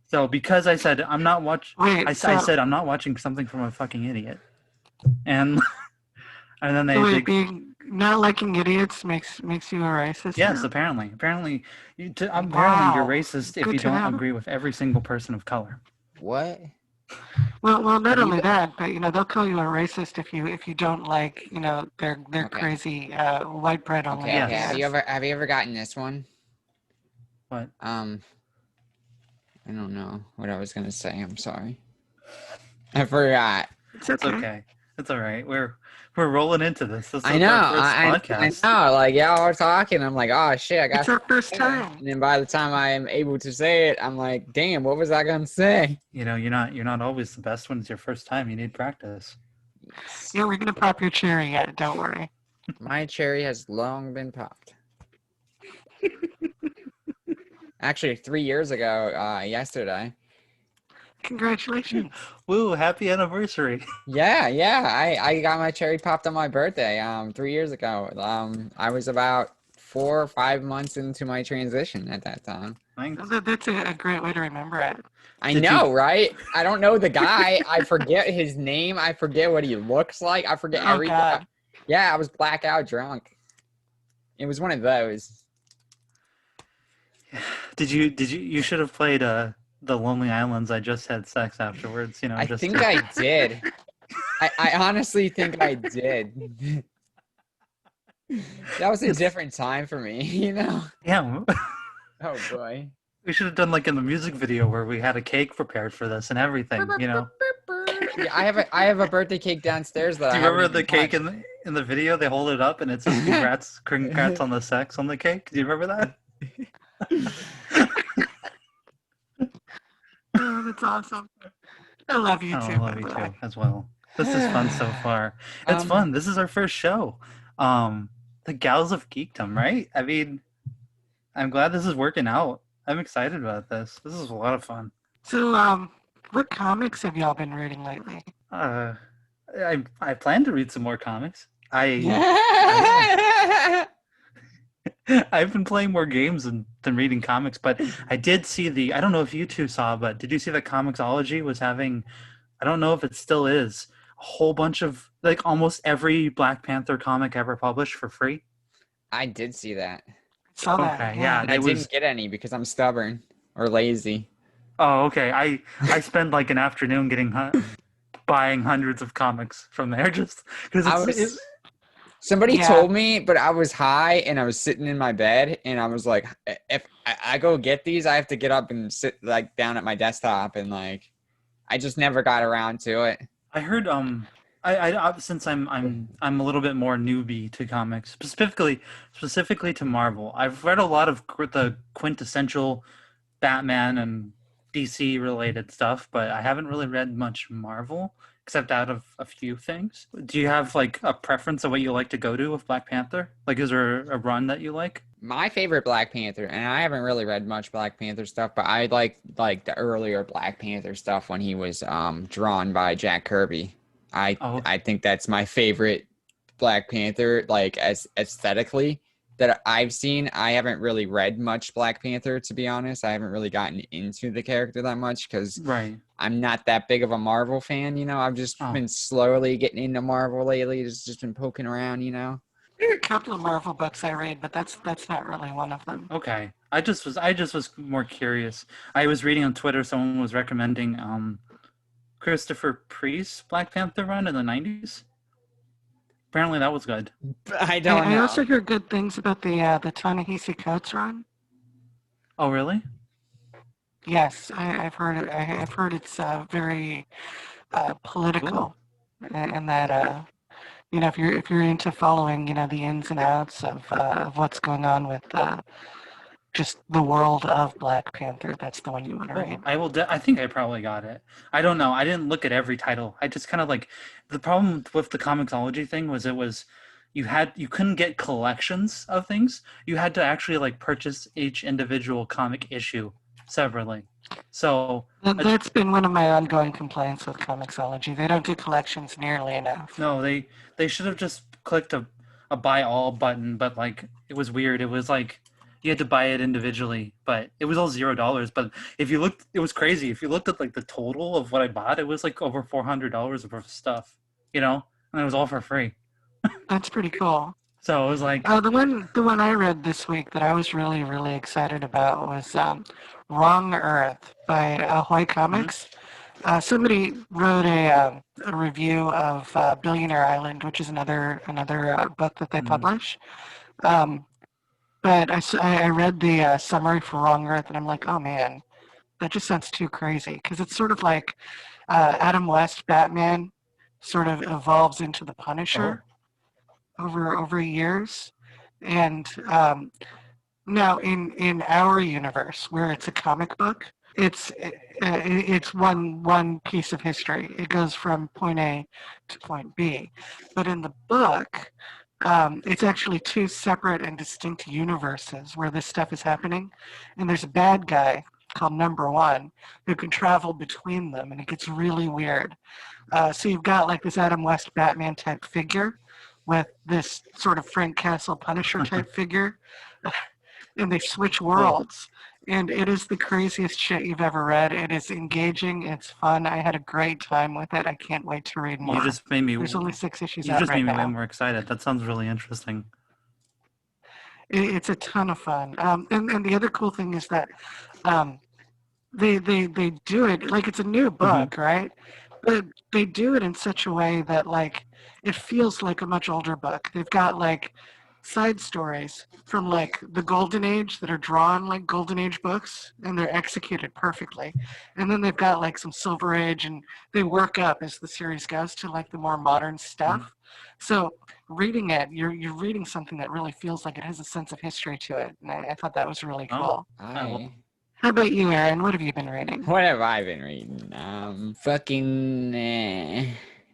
So because I said I'm not I said I'm not watching something from a fucking idiot, and then they being not liking idiots makes you a racist. yes, now? apparently Wow. you're racist if Good you to don't know. agree with every single person of color. What? Well, not Have you only been- that, but they'll call you a racist if you don't like their Okay. crazy white bread only. Okay, Yes. okay. ideas. Have you ever gotten this one? What? I don't know what I was gonna say. I'm sorry. I forgot. It's It's okay. okay. It's all right. We're rolling into this. This is I know. our first I podcast. know. Like y'all are talking. I'm like, oh shit, I got. It's our first time. And then by the time I am able to say it, I'm like, damn, what was I gonna say? You're not always the best when it's your first time. You need practice. Yeah, we're gonna pop your cherry yet. Don't worry. My cherry has long been popped. Actually, 3 years ago, yesterday. Congratulations. Woo! Happy anniversary. Yeah. I got my cherry popped on my birthday 3 years ago. I was about 4 or 5 months into my transition at that time. Thanks. That's a great way to remember it. I Did know, you- right? I don't know the guy. I forget his name. I forget what he looks like. I forget Oh, everything. God. Yeah, I was blackout drunk. It was one of those. You should have played the Lonely Islands, I just had sex afterwards. I just think I did. I honestly think I did. That was a It's- different time for me, Yeah, Oh boy. we should have done like in the music video where we had a cake prepared for this and everything. Yeah, I have a birthday cake downstairs that Do I you haven't remember the even cake touched. in the video? They hold it up and it says congrats on the sex on the cake. Do you remember that? Oh, that's awesome. I love you Oh, too, I love by you the way. too as well. This is fun so far. It's fun. This is our first show. The Gals of Geekdom, right? I mean, I'm glad this is working out. I'm excited about this. This is a lot of fun. So, what comics have y'all been reading lately? I plan to read some more comics. I've been playing more games than reading comics, but I did see I don't know if you two saw, but did you see that Comixology was having, I don't know if it still is, a whole bunch of, like almost every Black Panther comic ever published for free? I did see that. Saw that. Okay, yeah. And I didn't get any because I'm stubborn or lazy. Oh, okay. I spend like an afternoon buying hundreds of comics from there just because Somebody Yeah. told me, but I was high and I was sitting in my bed and I was like, if I go get these, I have to get up and sit like down at my desktop and like, I just never got around to it. I heard since I'm a little bit more newbie to comics, specifically to Marvel. I've read a lot of the quintessential Batman and DC related stuff, but I haven't really read much Marvel except out of a few things. Do you have like a preference of what you like to go to with Black Panther? Like, is there a run that you like? My favorite Black Panther, and I haven't really read much Black Panther stuff, but I like the earlier Black Panther stuff when he was drawn by Jack Kirby. I think that's my favorite Black Panther, like as aesthetically that I've seen. I haven't really read much Black Panther, to be honest. I haven't really gotten into the character that much because I'm not that big of a Marvel fan. I've just been slowly getting into Marvel lately. Just been poking around. There are a couple of Marvel books I read, but that's not really one of them. Okay. I just was more curious. I was reading on Twitter, someone was recommending Christopher Priest's Black Panther run in the 90s. Apparently that was good. I don't know. I also hear good things about the Ta-Nehisi Coates run. Oh, really? Yes, I've heard it. I've heard it's very political, and that if you're into following the ins and outs of what's going on with just the world of Black Panther, that's the one you want to read. I will. I think I probably got it. I don't know. I didn't look at every title. I just kind of like the problem with the Comixology thing was you couldn't get collections of things. You had to actually like purchase each individual comic issue separately. So that's been one of my ongoing complaints with Comixology. They don't do collections nearly enough. No, they should have just clicked a buy all button, but like it was weird. It was like you had to buy it individually, but it was all $0. But if you looked, it was crazy. If you looked at like the total of what I bought, it was like over $400 worth of stuff, and it was all for free. That's pretty cool. So it was like the one I read this week that I was really, really excited about was Wrong Earth by Ahoy Comics. Somebody wrote a review of Billionaire Island, which is another book that they publish. But I read the summary for Wrong Earth, and I'm like, oh man, that just sounds too crazy. Because it's sort of like Adam West Batman sort of evolves into the Punisher over years. And now in our universe, where it's a comic book, it's one piece of history. It goes from point A to point B. But in the book, it's actually two separate and distinct universes where this stuff is happening. And there's a bad guy called Number One who can travel between them, and it gets really weird. So you've got like this Adam West Batman type figure with this sort of Frank Castle Punisher type figure, and they switch worlds. And it is the craziest shit you've ever read. It is engaging. It's fun. I had a great time with it. I can't wait to read more. You just made me. There's only 6 issues You out just right made me now. way more excited. That sounds really interesting. It's a ton of fun. And the other cool thing is that they do it like it's a new book, right? But they do it in such a way that like it feels like a much older book. They've got like side stories from like the golden age that are drawn like golden age books and they're executed perfectly. And then they've got like some silver age and they work up as the series goes to like the more modern stuff. So reading it, you're reading something that really feels like it has a sense of history to it. And I thought that was really cool. How about you, Erin? What have you been reading? What have I been reading?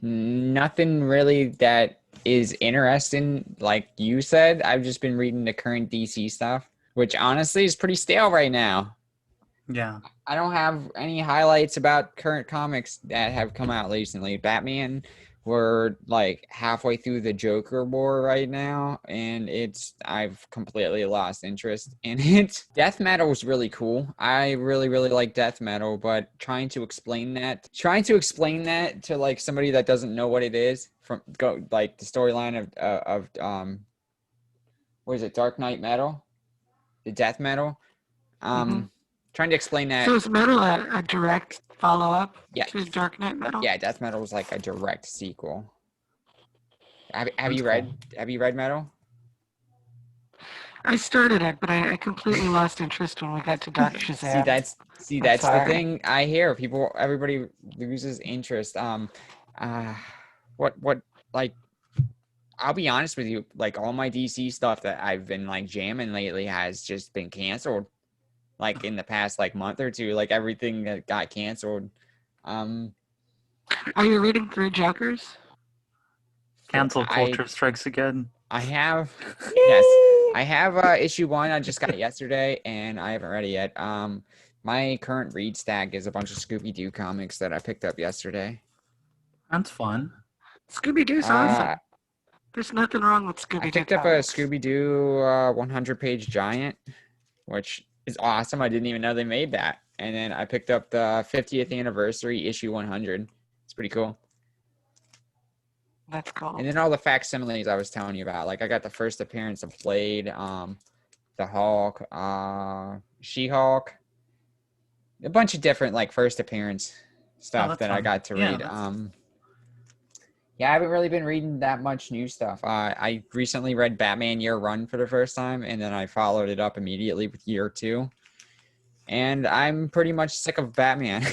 Nothing really that is interesting, like you said. I've just been reading the current DC stuff, which honestly is pretty stale right now. Yeah. I don't have any highlights about current comics that have come out recently. Batman, we're like halfway through the Joker war right now, and I've completely lost interest in it. Death metal is really cool. I really, really like death metal, but trying to explain that to like somebody that doesn't know what it is like the storyline of what is it, Dark Knight Metal, the death metal. Trying to explain that. So is Metal a direct follow-up to Dark Knight Metal? Yeah, Death Metal is like a direct sequel. Have you read Metal? I started it, but I completely lost interest when we got to Dr. Shazam. That's the thing I hear. Everybody loses interest. Like, I'll be honest with you, like all my DC stuff that I've been like jamming lately has just been canceled. Like in the past like month or two, like everything that got canceled. Are you reading through Jokers? Cancel culture strikes again. I have, yes, I have issue 1. I just got it yesterday, and I haven't read it yet. My current read stack is a bunch of Scooby-Doo comics that I picked up yesterday. That's fun. Scooby-Doo's awesome. There's nothing wrong with Scooby-Doo. I picked up a Scooby-Doo 100-page giant, which is awesome. I didn't even know they made that. And then I picked up the 50th anniversary issue 100. It's pretty cool. That's cool. And then all the facsimiles I was telling you about. Like I got the first appearance of Blade, the Hulk, She-Hulk, a bunch of different like first appearance stuff that fun. I got to read. Yeah, I haven't really been reading that much new stuff. I recently read Batman Year One for the first time, and then I followed it up immediately with Year Two. And I'm pretty much sick of Batman.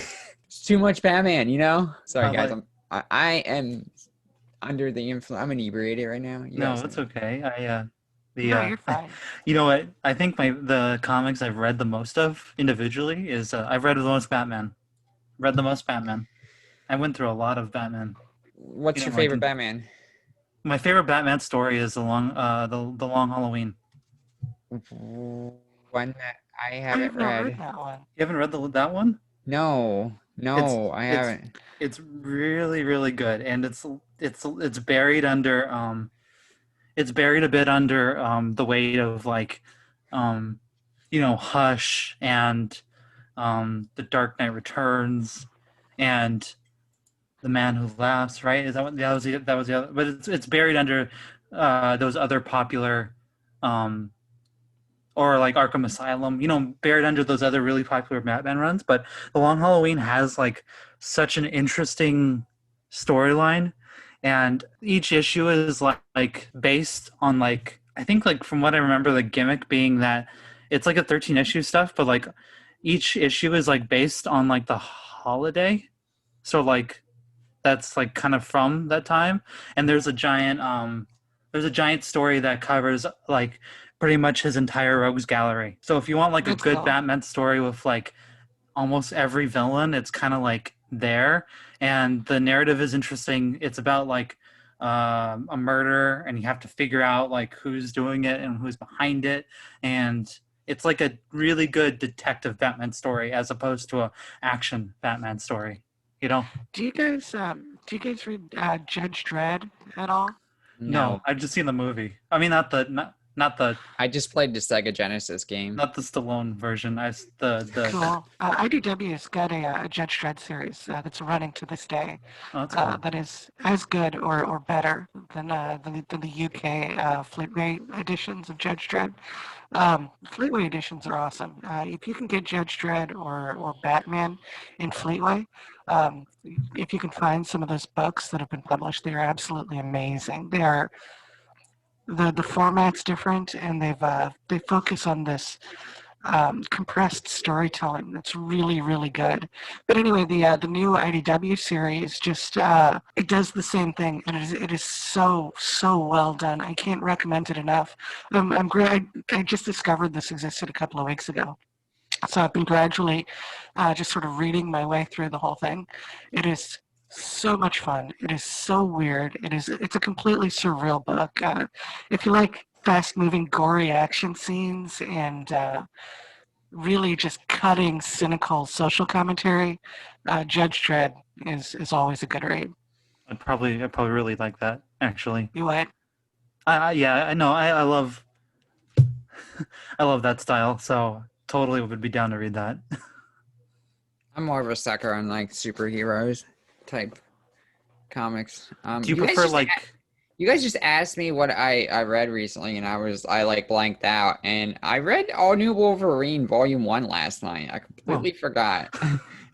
It's too much Batman, you know? Sorry, guys. I am under the influence. I'm inebriated right now. No, that's okay. No, you're fine. You know what? I think the comics I've read the most of individually is I've read the most Batman. I went through a lot of Batman. What's your favorite Batman? My favorite Batman story is the Long Halloween. One that I haven't read. That one. You haven't read that one? No, I haven't. It's really, really good, and it's buried under it's buried a bit under the weight of like Hush and The Dark Knight Returns and The Man Who Laughs, right? Is that what that was the other? But it's buried under those other popular or like Arkham Asylum, buried under those other really popular Batman runs. But The Long Halloween has like such an interesting storyline, and each issue is like based on like, I think like from what I remember, the gimmick being that it's like a 13 issue stuff, but like each issue is like based on like the holiday. So like that's like kind of from that time. And there's a giant story that covers like pretty much his entire rogues gallery. So if you want like a good Batman story with like almost every villain, it's kind of like there. And the narrative is interesting. It's about like a murder, and you have to figure out like who's doing it and who's behind it. And it's like a really good detective Batman story as opposed to a action Batman story. Do you guys read Judge Dredd at all? No, I've just seen the movie. I mean, not Not the I just played the Sega Genesis game. not the Stallone version. The Cool. IDW has got a Judge Dredd series that's running to this day. oh, that's cool. That is as good or better than the UK Fleetway editions of Judge Dredd. Fleetway editions are awesome. If you can get Judge Dredd or Batman in Fleetway, if you can find some of those books that have been published, they are absolutely amazing. They are the format's different, and they focus on this compressed storytelling that's really good. But anyway, the new IDW series just it does the same thing, and it is so well done. I can't recommend it enough. I'm great. I just discovered this existed a couple of weeks ago, so I've been gradually just sort of reading my way through the whole thing. It is so much fun. It is so weird. It's a completely surreal book. If you like fast-moving, gory action scenes and really just cutting, cynical social commentary, Judge Dredd is always a good read. I'd probably really like that, actually. You would? Yeah, I know. I love I love that style, so totally would be down to read that. I'm more of a sucker on like superheroes type comics. Do you guys prefer just like You guys just asked me what I read recently, and I like blanked out. And I read All New Wolverine Volume 1 last night. I completely forgot.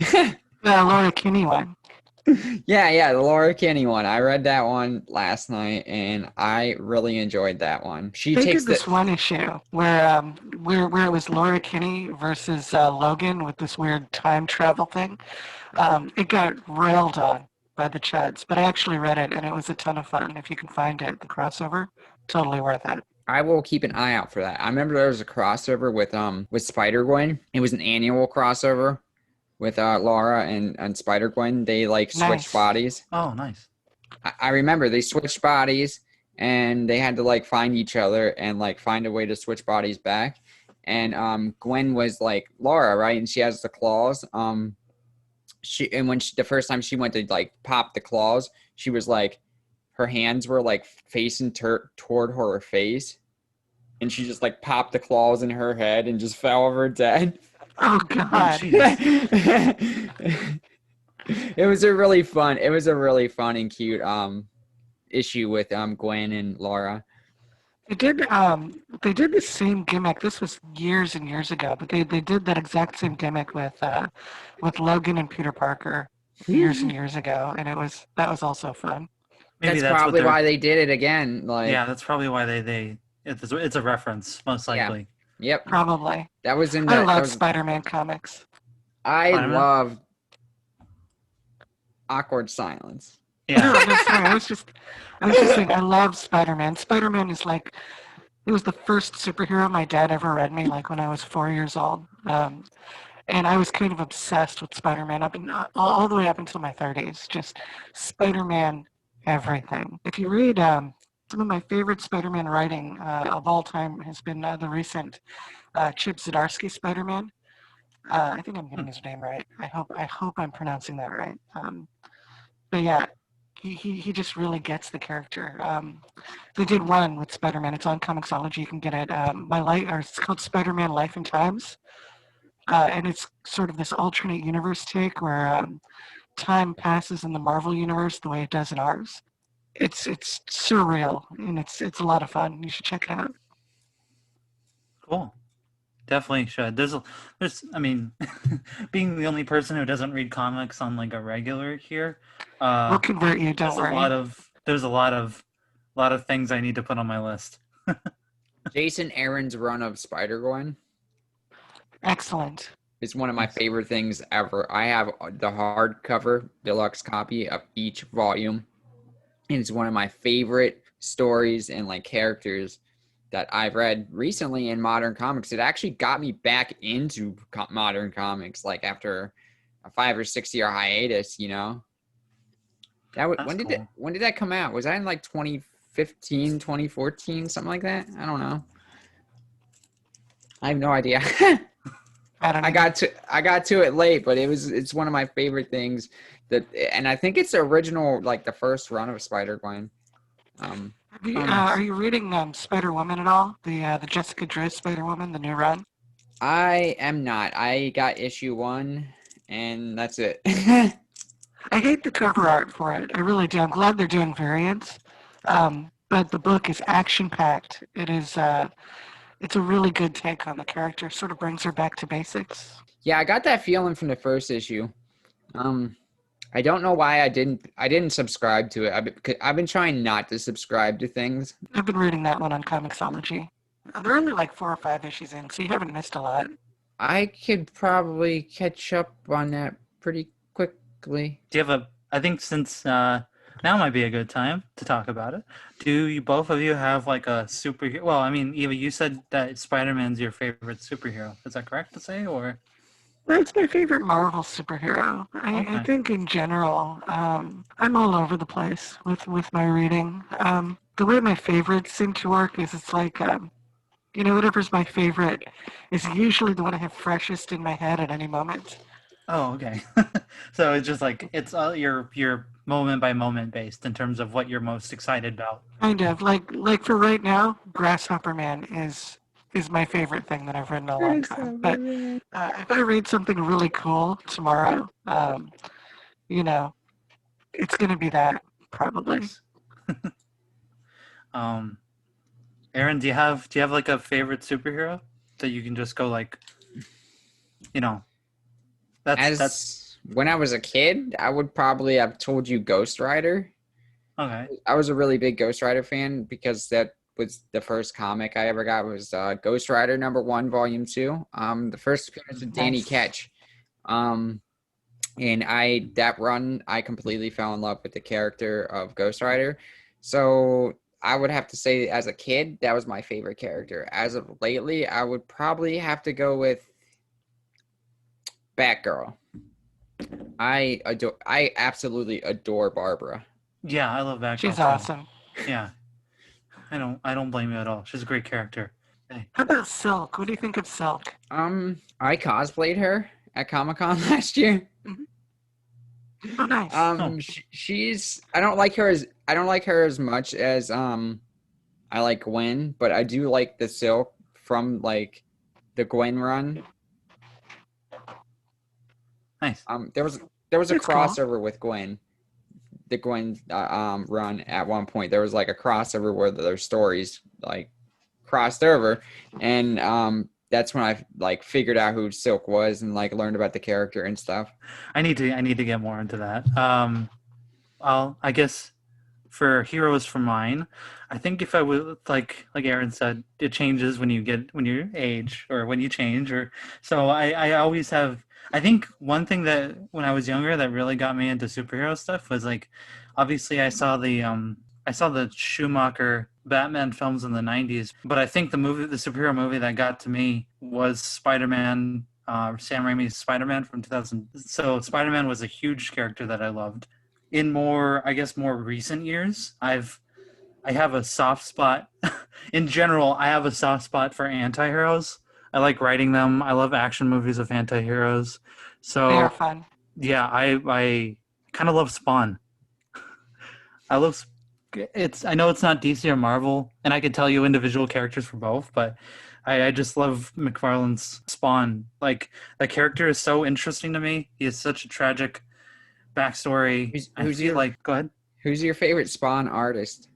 The Laura Kinney one. Yeah, the Laura Kinney one. I read that one last night, and I really enjoyed that one. She They takes did this one issue where it was Laura Kinney versus Logan with this weird time travel thing. It got railed on by the Chuds, but I actually read it, and it was a ton of fun. If you can find it, the crossover, totally worth it. I will keep an eye out for that. I remember there was a crossover with Spider-Gwen. It was an annual crossover with Laura and Spider-Gwen. They like switched Nice. bodies. oh, nice. I remember they switched bodies, and they had to like find each other and like find a way to switch bodies back. And Gwen was like Laura, right? And she has the claws. The first time she went to like pop the claws, she was like, her hands were like facing toward her face, and she just like popped the claws in her head and just fell over dead. Oh God! It was a really fun and cute issue with Gwen and Laura. They did the same gimmick. This was years and years ago, but they did that exact same gimmick with Logan and Peter Parker years and years ago, and that was also fun. Maybe That's what probably they're- why they did it again. Like, Yeah, that's probably why it's a reference, most likely. yep, Probably. that was in I the. love Spider-Man comics. I Spider-Man? love awkward silence. No, Yeah. no, sorry. I was just saying I love Spider-Man. Spider-Man is like, it was the first superhero my dad ever read me, like when I was 4 years old. And I was kind of obsessed with Spider-Man all the way up until my 30s. Just Spider-Man, everything. If you read some of my favorite Spider-Man writing of all time has been the recent Chip Zdarsky Spider-Man. I think I'm getting his name right. I hope I'm pronouncing that right. But yeah, he just really gets the character. They did one with Spider-Man. It's on Comixology. You can get it. It's called Spider-Man: Life and Times, and it's sort of this alternate universe take where time passes in the Marvel universe the way it does in ours. It's surreal, and it's a lot of fun. You should check it out. Cool. Definitely should. There's I mean, being the only person who doesn't read comics on like a regular here, We'll convert you. Don't worry. there's a lot of things I need to put on my list. Jason Aaron's run of Spider-Gwen Excellent. is one of my favorite things ever. I have the hardcover deluxe copy of each volume. And it's one of my favorite stories and like characters that I've read recently in modern comics. It actually got me back into modern comics, like after a 5 or 6 year hiatus, you know. When did that come out? Was that in like 2015, 2014, something like that? I don't know. I have no idea. I don't know. I got to it late, but it's one of my favorite things and I think it's the original, like the first run of Spider-Gwen. Oh, nice. Are you reading Spider-Woman at all? The Jessica Drew Spider-Woman, the new run? I am not. I got issue 1, and that's it. I hate the cover art for it. I really do. I'm glad they're doing variants. But the book is action-packed. It's a really good take on the character. Sort of brings her back to basics. Yeah, I got that feeling from the first issue. I don't know why I didn't subscribe to it. I've been trying not to subscribe to things. I've been reading that one on Comixology. They're only like 4 or 5 issues in, so you haven't missed a lot. I could probably catch up on that pretty quickly. Do you have I think since now might be a good time to talk about it. Do you both of you have like a superhero? Well, I mean, Eva, you said that Spider-Man's your favorite superhero. Is that correct to say, or? That's my favorite Marvel superhero. I Okay. think in general, I'm all over the place with my reading. The way my favorites seem to work is it's like, whatever's my favorite is usually the one I have freshest in my head at any moment. Oh, okay. So it's just like it's your moment by moment based in terms of what you're most excited about. Kind of like for right now, Grasshopper Man is my favorite thing that I've read in a long time. But if I read something really cool tomorrow, it's going to be that probably. Nice. Erin, do you have like a favorite superhero that you can just go like, that's When I was a kid, I would probably have told you Ghost Rider. okay. I was a really big Ghost Rider fan because that was the first comic I ever got was Ghost Rider #1, Volume 2. The first appearance of Danny Nice. Ketch. And that run, I completely fell in love with the character of Ghost Rider. So I would have to say as a kid, that was my favorite character. As of lately, I would probably have to go with Batgirl. I absolutely adore Barbara. Yeah, I love that. She's too. awesome. Yeah, I don't blame you at all. She's a great character. Hey. How about Silk? What do you think of Silk? I cosplayed her at Comic-Con last year. Oh, nice. She's I don't like her as much as I like Gwen, but I do like the Silk from like the Gwen run. Nice. There was a That's cool. crossover with Gwen. The Gwen run at one point. There was like a crossover where their stories like crossed over, and that's when I like figured out who Silk was and like learned about the character and stuff. I need to get more into that. I guess for heroes for mine, I think if I would like Erin said, it changes when you age or when you change or so I always have. I think one thing that when I was younger that really got me into superhero stuff was like, obviously I saw the Schumacher Batman films in the 90s, but I think the superhero movie that got to me was Spider-Man, Sam Raimi's Spider-Man from 2000. So Spider-Man was a huge character that I loved. In more recent years, I have a soft spot. In general, I have a soft spot for anti-heroes. I like writing them. I love action movies of anti-heroes. So They are fun. yeah, I kind of love Spawn. I know it's not DC or Marvel, and I could tell you individual characters for both, but I just love McFarlane's Spawn. Like, the character is so interesting to me. He has such a tragic backstory. Go ahead. Who's your favorite Spawn artist?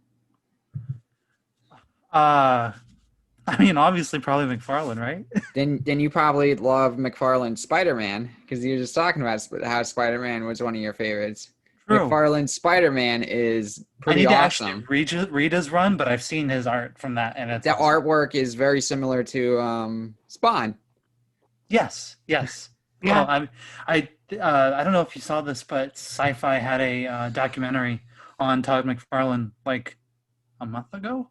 I mean, obviously, probably McFarlane, right? Then you probably love McFarlane's Spider-Man because you were just talking about how Spider-Man was one of your favorites. True. McFarlane's Spider-Man is I need pretty to awesome. actually read his run, but I've seen his art from that, and it's The awesome. artwork is very similar to Spawn. Yes. Yeah. Well, I don't know if you saw this, but Sci-Fi had a documentary on Todd McFarlane like a month ago.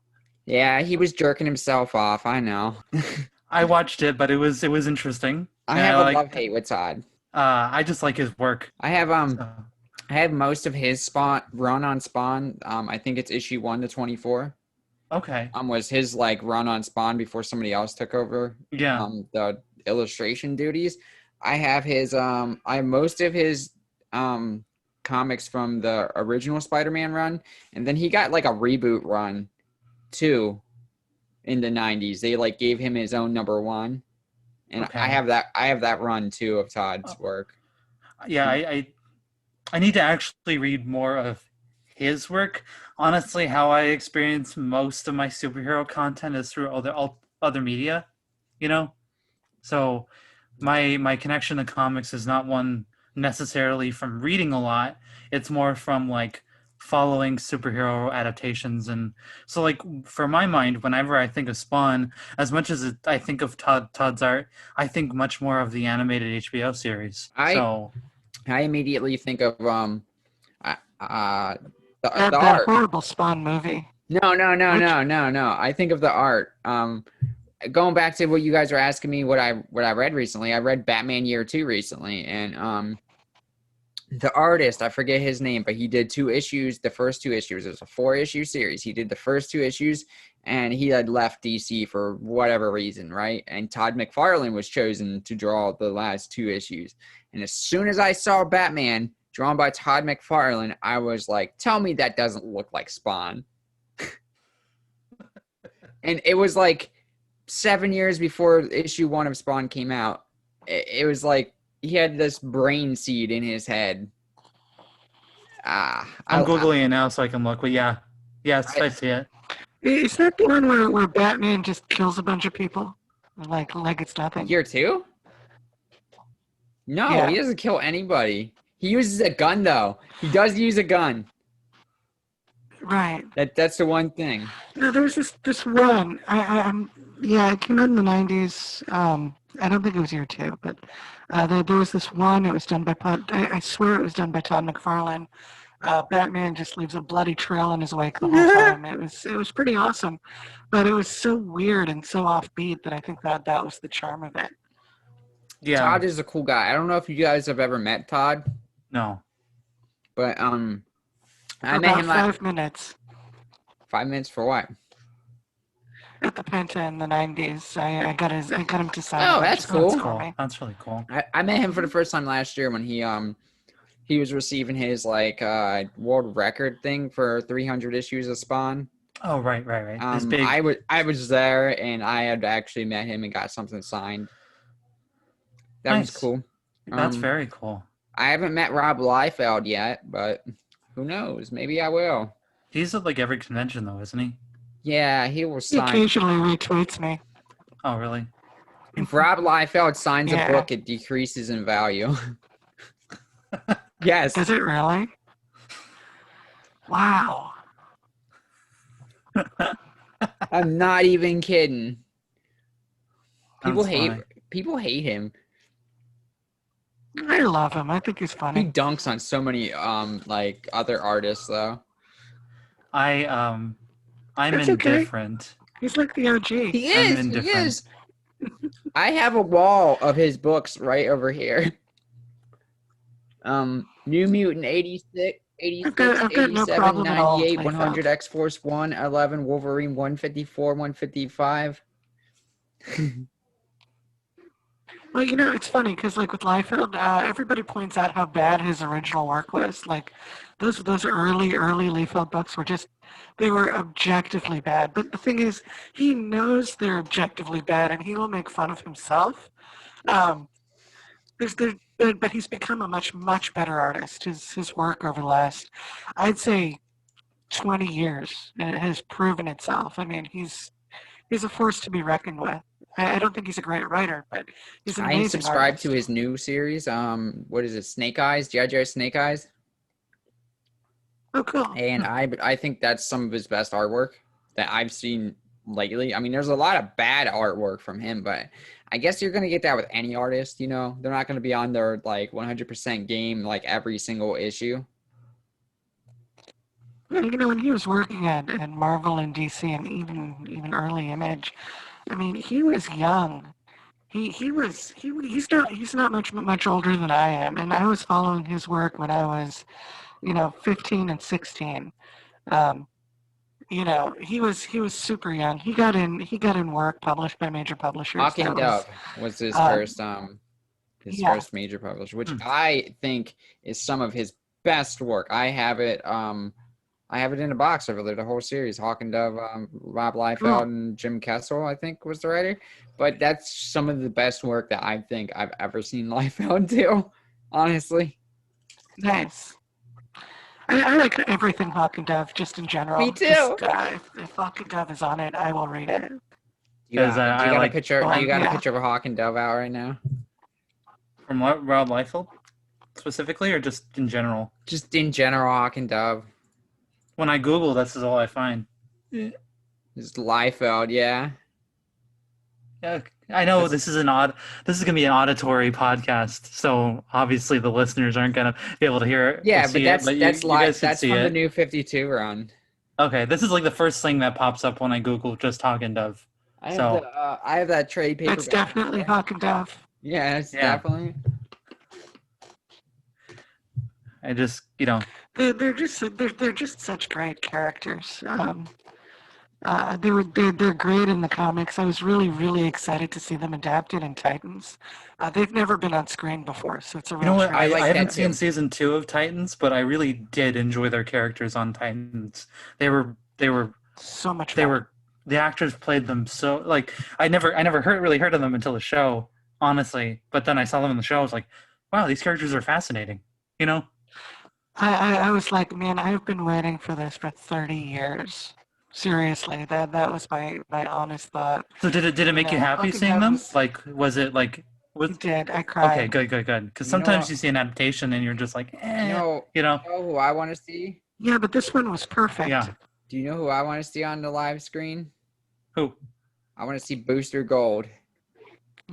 Yeah, he was jerking himself off. I know. I watched it, but it was interesting. I And have a like, love-hate with Todd. I just like his work. I have So, I have most of his run on Spawn. I think it's issue 1 to 24. okay. Was his like run on Spawn before somebody else took over Yeah. the illustration duties. I have most of his comics from the original Spider-Man run, and then he got like a reboot run 2 in the 90s. They like gave him his own number 1. And Okay. I have that run too of Todd's work. Yeah, I need to actually read more of his work. Honestly, how I experience most of my superhero content is through other media, you know? So my connection to comics is not one necessarily from reading a lot. It's more from like following superhero adaptations. And so like for my mind, whenever I think of Spawn, as much as I think of Todd's art, I think much more of the animated HBO series. I immediately think of the That art. horrible Spawn movie. No. I think of the art. Going back to what you guys were asking me, what I read recently. I read Batman Year 2 recently, and the artist, I forget his name, but he did 2 issues. The first 2 issues, it was a 4-issue series. He did the first 2 issues, and he had left DC for whatever reason, right? And Todd McFarlane was chosen to draw the last 2 issues. And as soon as I saw Batman drawn by Todd McFarlane, I was like, tell me that doesn't look like Spawn. And it was like 7 years before issue 1 of Spawn came out. It was like he had this brain seed in his head. I'm Googling it now so I can look, but yes, I see it. Is that the one where Batman just kills a bunch of people? Like it's nothing. Year 2? No, Yeah. He doesn't kill anybody. He uses a gun, though. He does use a gun. Right. That's the one thing. No, there was this one. It came out in the 90s. I don't think it was year 2, but there was this one. It was done by I swear it was done by Todd McFarlane. Batman just leaves a bloody trail in his wake the whole time. It was pretty awesome, but it was so weird and so offbeat that I think that was the charm of it. Yeah. Todd is a cool guy. I don't know if you guys have ever met Todd. No. But I For met about him 5 minutes 5 minutes for what? at the Penta in the 90s. I got him to sign. Oh, a bunch that's of cool. songs That's for cool. me. That's really cool. I met him for the first time last year when he was receiving his like world record thing for 300 issues of Spawn. Oh, right. It's big. I was there and I had actually met him and got something signed. That was Nice. cool. That's very cool. I haven't met Rob Liefeld yet, but who knows? Maybe I will. He's at like every convention though, isn't he? Yeah, he will He sign. occasionally retweets me. Oh, really? If Rob Liefeld signs Yeah. a book, it decreases in value. Yes. Does it really? Wow. I'm not even kidding. People That's funny. hate him. I love him. I think he's He funny. dunks on so many like other artists though. I'm That's okay. indifferent. He's like the OG. He I'm is. He indifferent. is. I have a wall of his books right over here. New Mutant 86, 86, I've got no 87, problem at all 98, with 100, Liefeld. X-Force 1, 11, Wolverine 154, 155. Well, it's funny because, like, with Liefeld, everybody points out how bad his original work was. Like, those early Liefeld books they were objectively bad. But the thing is, he knows they're objectively bad, and he will make fun of himself. But he's become a much better artist. His work over the last, I'd say, 20 years, and it has proven itself. I mean, he's a force to be reckoned with. I don't think he's a great writer, but he's an I amazing am subscribed artist. to his new series. What is it? Snake Eyes, G.I. Joe Snake Eyes, Oh, cool. and I think that's some of his best artwork that I've seen lately. I mean, there's a lot of bad artwork from him, but I guess you're gonna get that with any artist. They're not gonna be on their like 100% game like every single issue. When he was working at Marvel and DC and even early Image, I mean, he was young. He's not much older than I am, and I was following his work when I was, 15 and 16. He was super young. He got in work published by major publishers. Hawk and Dove was his first yeah. first major publisher, which I think is some of his best work. I have it. I have it in a box over there, the whole series. Hawk and Dove, Rob Liefeld and Jim Kessel, I think, was the writer. But that's some of the best work that I think I've ever seen Liefeld do, honestly. Nice. I like everything Hawk and Dove, just in general. Me too. Just, if Hawk and Dove is on it, I will read it. You got, I a like- picture? You got a picture of a Hawk and Dove out right now? From what, Rob Liefeld specifically, or just in general? Just in general, Hawk and Dove. When I Google, this is all I find. Just Liefeld, yeah. Yeah, I know this is gonna be an auditory podcast, so obviously the listeners aren't gonna be able to hear it. Yeah, see but it, that's you live. guys can That's see from it. the new 52 run. Okay, this is like the first thing that pops up when I Google just Hawk and Dove. I So- have that trade paper. It's definitely Hawk and Dove. Yeah, it's Yeah. definitely. I just, They're just such great characters. They're great in the comics. I was really excited to see them adapted in Titans. They've never been on screen before, so it's a real you know what? treat. I like haven't that seen too. season 2 of Titans, but I really did enjoy their characters on Titans. They were So much they fun. were the actors played them so like I never really heard of them until the show, honestly. But then I saw them in the show. I was like, wow, these characters are fascinating. You know? I was like, man, I've been waiting for this for 30 years. Seriously, that was my honest thought. So did it make you Yeah, happy Hawk and seeing Dove them? was- Like, was it like was It did. I cried. okay? Good. Because You know sometimes what? you see an adaptation and you're just like, eh, You know you know? who I want to see? Yeah, but this one was perfect. Yeah. Do you know who I want to see on the live screen? Who? I want to see Booster Gold.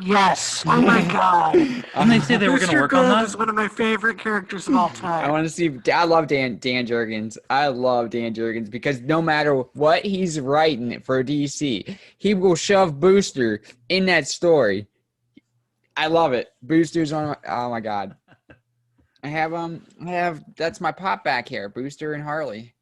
Yes. Oh my God. Didn't they say they were going to Mr. work on Gold that? is one of my favorite characters of all time. I want to see. I love Dan Jurgens. I love Dan Jurgens because no matter what he's writing for DC, he will shove Booster in that story. I love it. Booster's on. Oh my God. I have. That's my pop back here. Booster and Harley.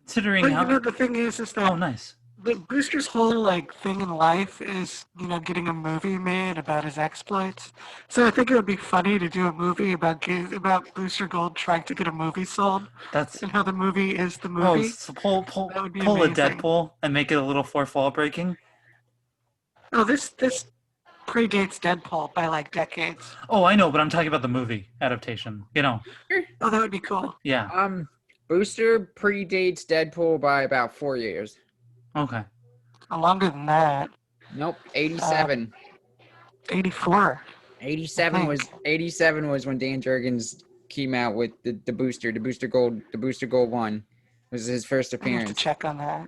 Considering But how the thing is that oh nice. the Booster's whole thing in life is getting a movie made about his exploits. So I think it would be funny to do a movie about Booster Gold trying to get a movie sold That's and how the movie is the oh movie. so pull That would be a amazing. Deadpool and make it a little fourth wall breaking. Oh, this predates Deadpool by decades. Oh, I know, but I'm talking about the movie adaptation. You know, Oh, that would be cool. yeah. Booster predates Deadpool by about 4 years. Okay. Longer than that. Nope, 87. 84. 87 was when Dan Jurgens came out with the Booster Gold 1 was his first I have to appearance. check on that.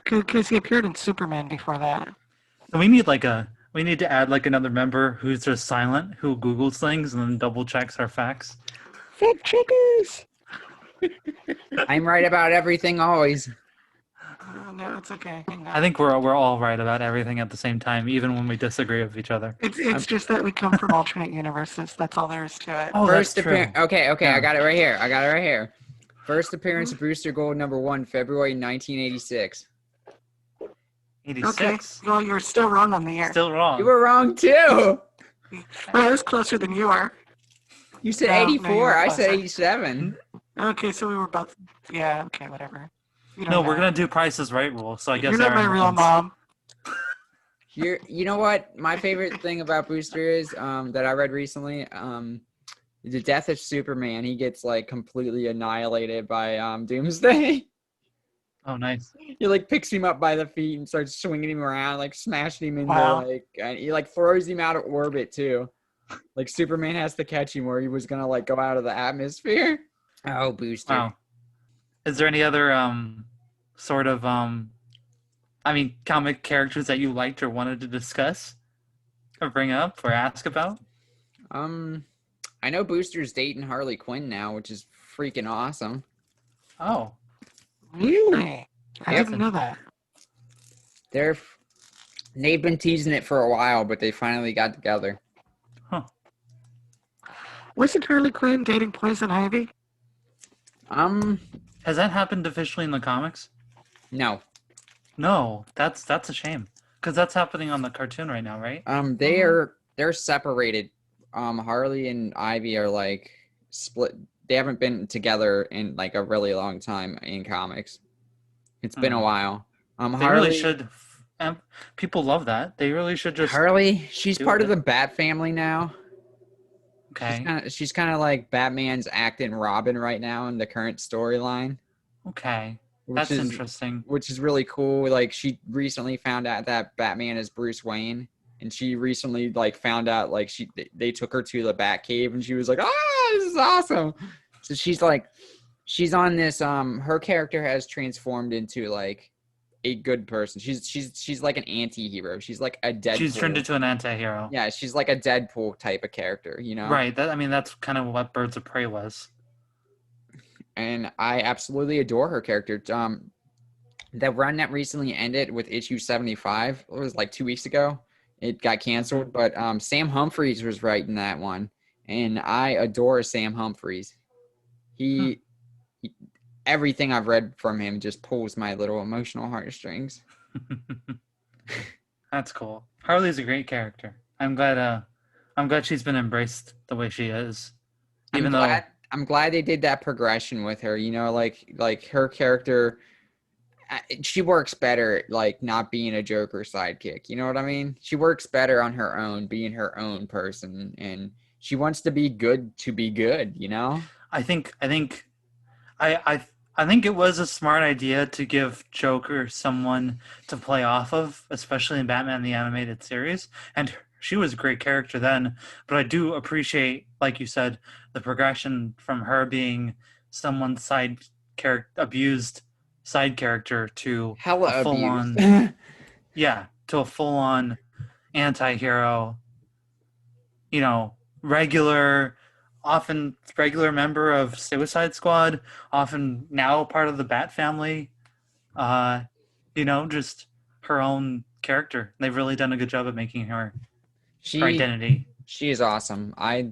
Because he appeared in Superman before that. So we need to add another member who's just silent, who Googles things and then double checks our facts. Fact checkers! I'm right about everything always. No, it's okay. Hang on. I think we're all right about everything at the same time, even when we disagree with each other. It's just that we come from alternate universes. That's all there is to it. Oh, First that's true. appearance. Okay, Yeah. I got it right here. First appearance of Booster Gold #1, February 1986. 86. Okay. Well, you're still wrong on the year. Still wrong. You were wrong too. Well, I was closer than you are. You said No, no, you 84. were I said closer. 87. Okay, so we were both. Yeah. Okay, whatever. You don't No, we're know. gonna do Price's Right rule. So I guess You're not my Aaron real wins. mom. You know what? My favorite thing about Booster is that I read recently. The death of Superman. He gets completely annihilated by Doomsday. Oh, nice. He picks him up by the feet and starts swinging him around, smashing him into Wow. and he throws him out of orbit too. Superman has to catch him where he was gonna go out of the atmosphere. Oh, Booster. Wow. Is there any other sort of comic characters that you liked or wanted to discuss or bring up or ask about? I know Booster's dating Harley Quinn now, which is freaking awesome. Oh, Really? I Yep. didn't know that. They've been teasing it for a while, but they finally got together. Wasn't Harley Quinn dating Poison Ivy? has that happened officially in the comics? No. No, that's a shame because that's happening on the cartoon right now, right? They're separated. Harley and Ivy are split. they haven't been together in like a really long time in comics. It's been a while. They really should. People love that. They really should just. Harley, she's do part of it. the Bat family now. Okay. She's kind of like Batman's acting Robin right now in the current storyline. Okay. Which That's is interesting. Which is really cool. Like she recently found out that Batman is Bruce Wayne, and she recently like found out like they took her to the Batcave, and she was like, "Ah, this is awesome." So she's on this. Her character has transformed into like a good person. She's like an anti-hero. She's like a Deadpool. She's turned into an anti-hero. Yeah, she's like a Deadpool type of character, you know? Right. That's kind of what Birds of Prey was. And I absolutely adore her character. The run that recently ended with issue 75, it was like 2 weeks ago. It got canceled, but Sam Humphries was writing that one, and I adore Sam Humphries. He everything I've read from him just pulls my little emotional heartstrings. That's cool. Harley's a great character. I'm glad she's been embraced the way she is. I'm glad they did that progression with her. You know, like her character, she works better like not being a Joker sidekick. You know what I mean? She works better on her own, being her own person, and she wants to be good. You know? I think it was a smart idea to give Joker someone to play off of, especially in Batman the Animated Series. And she was a great character then, but I do appreciate, like you said, the progression from her being someone's abused side character to Hella a full-on, abused. to a full-on anti-hero, often regular member of Suicide Squad, often now part of the Bat family, just her own character. They've really done a good job of making her identity. She is awesome. I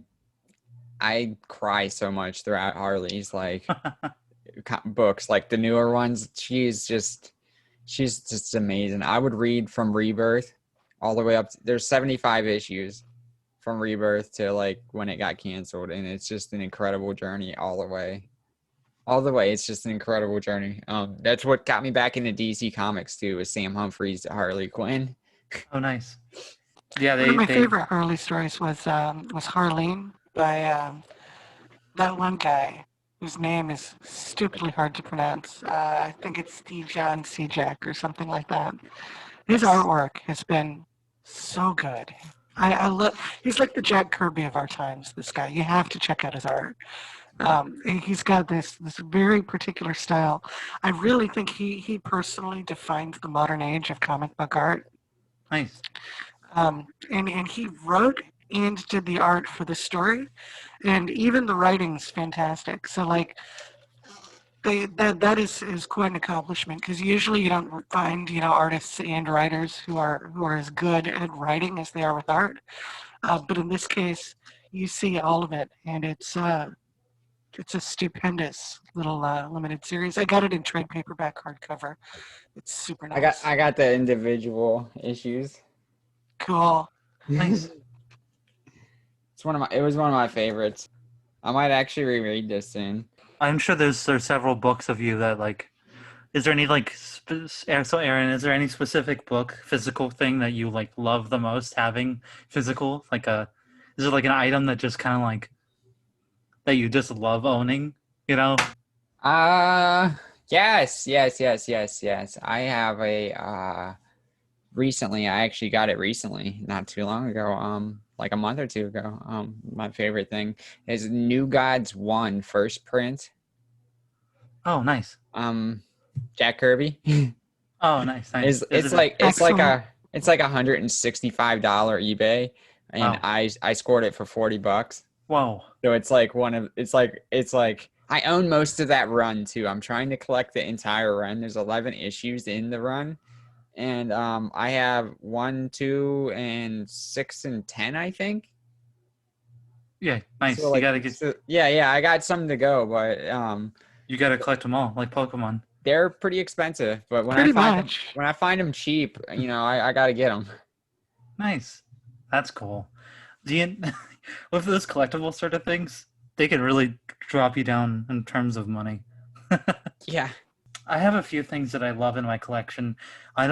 cry so much throughout Harley's like books, like the newer ones. She's just amazing. I would read from Rebirth all the way up. There's 75 issues from Rebirth to like when it got canceled, and it's just an incredible journey all the way. It's just an incredible journey. That's what got me back into DC Comics too, is Sam Humphries' Harley Quinn. Oh, nice. Yeah, one of my favorite Harley stories was Harleen by that one guy whose name is stupidly hard to pronounce. I think it's Steve John Cejak or something like that. His artwork has been so good. I love. He's like the Jack Kirby of our times. This guy, you have to check out his art. He's got this very particular style. I really think he personally defined the modern age of comic book art. Nice. And he wrote and did the art for the story, and even the writing's fantastic. So like, that is quite an accomplishment, because usually you don't find artists and writers who are as good at writing as they are with art. But in this case, you see all of it, and it's a stupendous little limited series. I got it in trade paperback hardcover. It's super nice. I got the individual issues. Cool. Nice. It was one of my favorites. I might actually reread this soon. I'm sure there's several books of you that like. Is there any so Erin, is there any specific book, physical thing that you like love the most having physical? Is it like an item that just kind of like that you just love owning? Yes. I have a recently. I actually got it recently, not too long ago. Like a month or two ago. My favorite thing is New Gods 1 first print. Oh, nice. Jack Kirby. Oh, nice. It's like $165 eBay, and wow. I scored it for $40. Whoa. So it's like I own most of that run too. I'm trying to collect the entire run. There's 11 issues in the run. And I have 1, 2, and 6, and 10, I think. Yeah, nice. So, like, you gotta get. Yeah. I got some to go, but you gotta collect them all, like Pokemon. They're pretty expensive, but when I find them cheap, I gotta get them. Nice, that's cool. Do you with those collectible sort of things? they could really drop you down in terms of money. Yeah. I have a few things that I love in my collection. I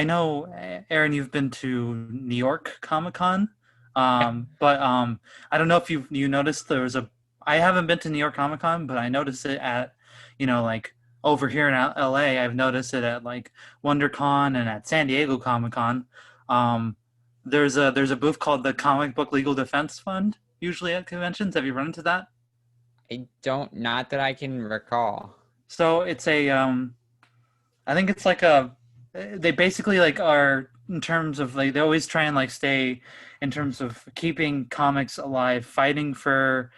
know, Aaron, you've been to New York Comic Con, but I don't know if you noticed there was a. I haven't been to New York Comic Con, but I noticed it at, like over here in LA. I've noticed it at like WonderCon and at San Diego Comic Con. There's a booth called the Comic Book Legal Defense Fund. Usually at conventions, have you run into that? Not that I can recall. So it's a, I think it's like they basically like are in terms of like, they always try and like stay in terms of keeping comics alive, fighting for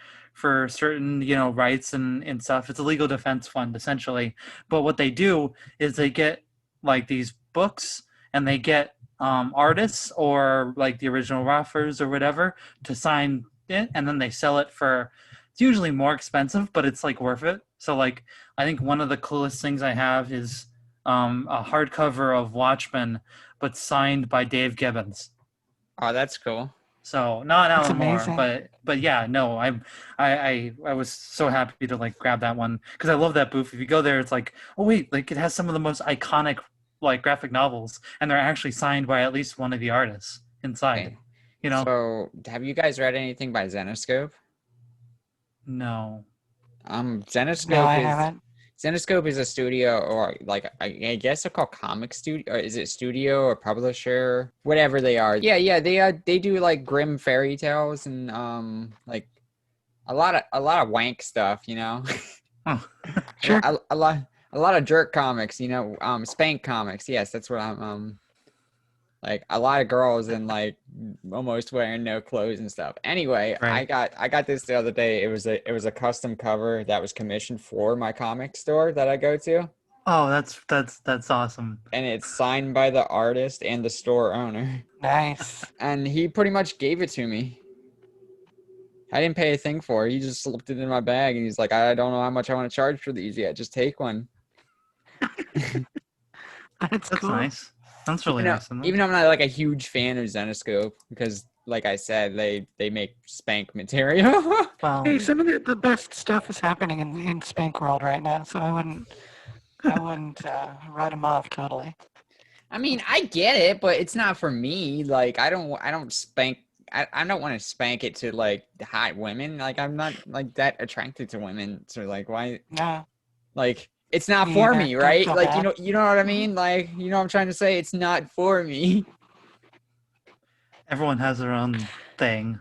certain, rights and stuff. It's a legal defense fund essentially. But what they do is they get like these books and they get artists or like the original authors or whatever to sign it, and then they sell it for, it's usually more expensive, but it's like worth it. So like, I think one of the coolest things I have is a hardcover of Watchmen, but signed by Dave Gibbons. Oh, that's cool. So not That's Alan Moore, amazing. but yeah, no, I was so happy to like grab that one because I love that booth. If you go there, it's like, oh wait, like it has some of the most iconic like graphic novels, and they're actually signed by at least one of the artists inside. Okay. So, have you guys read anything by Zenoscope? No. Zenoscope No, I is haven't. Zenoscope is a studio, or like I guess they're called comic studio, or is it studio or publisher, whatever they are. Yeah, they do like grim fairy tales and like a lot of wank stuff, Oh. Sure. a lot of jerk comics, spank comics. Yes, that's what I'm like a lot of girls and like almost wearing no clothes and stuff. Anyway, Right. I got this the other day. It was a custom cover that was commissioned for my comic store that I go to, Oh, that's awesome. and it's signed by the artist and the store owner. Nice. And he pretty much gave it to me. I didn't pay a thing for it. He just slipped it in my bag and he's like, I don't know how much I want to charge for these yet. Just take one. That's That's cool. nice. That's really nice. Isn't it? Even though I'm not like a huge fan of Zenoscope because, like I said, they make spank material. Well, Hey, some of the best stuff is happening in Spank World right now, so I wouldn't write them off totally. I mean, I get it, but it's not for me. Like, I don't spank. I don't want to spank it to like hot women. Like, I'm not like that attracted to women. So like, why? No. Like, it's not Me for either. me, Don't right? feel Like, bad. you know what I mean? Like, what I'm trying to say? It's not for me. everyone has their own thing.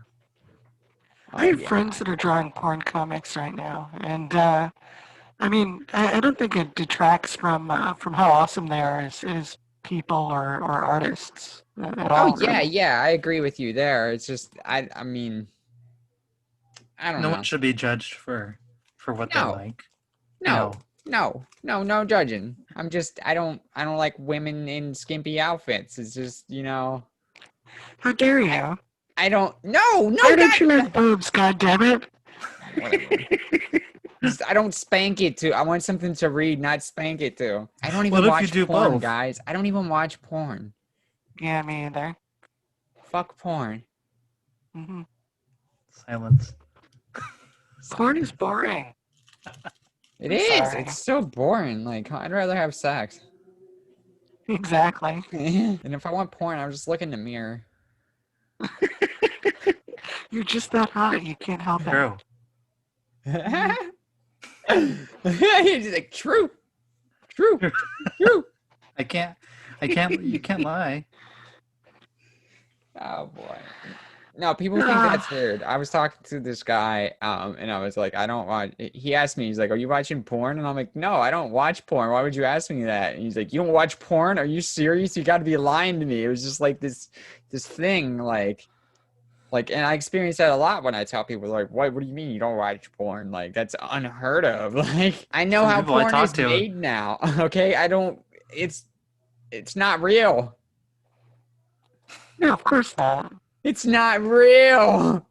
I have yeah. friends that are drawing porn comics right now, and I mean, I don't think it detracts from how awesome they are as people or artists at all. Oh yeah, really. yeah. I agree with you there. It's just I mean, I don't No know. one should be judged for what No. they like. No, no judging. I'm just I don't like women in skimpy outfits. It's just How dare you? I don't no Why don't God, you like boobs? God damn it! whatever. I don't spank it to. I want something to read, not spank it to. I don't even What if watch you do porn, both? guys. I don't even watch porn. Yeah, me either. Fuck porn. Hmm. Silence. Porn is boring. It I'm is. sorry. It's so boring. Like I'd rather have sex. Exactly. And if I want porn, I'll just look in the mirror. You're just that hot. You can't help it. True. He's like, true. I can't. You can't lie. Oh boy. No, people think that's weird. I was talking to this guy, and I was like, I don't watch. He asked me, he's like, "Are you watching porn?" And I'm like, "No, I don't watch porn. Why would you ask me that?" And he's like, "You don't watch porn? Are you serious? You got to be lying to me." It was just like this thing, like, and I experience that a lot when I tell people, like, "What do you mean you don't watch porn? Like, that's unheard of." Like, I know Some how people I porn talk is to- made now. Okay, I don't. It's not real. No, of course not. It's not real.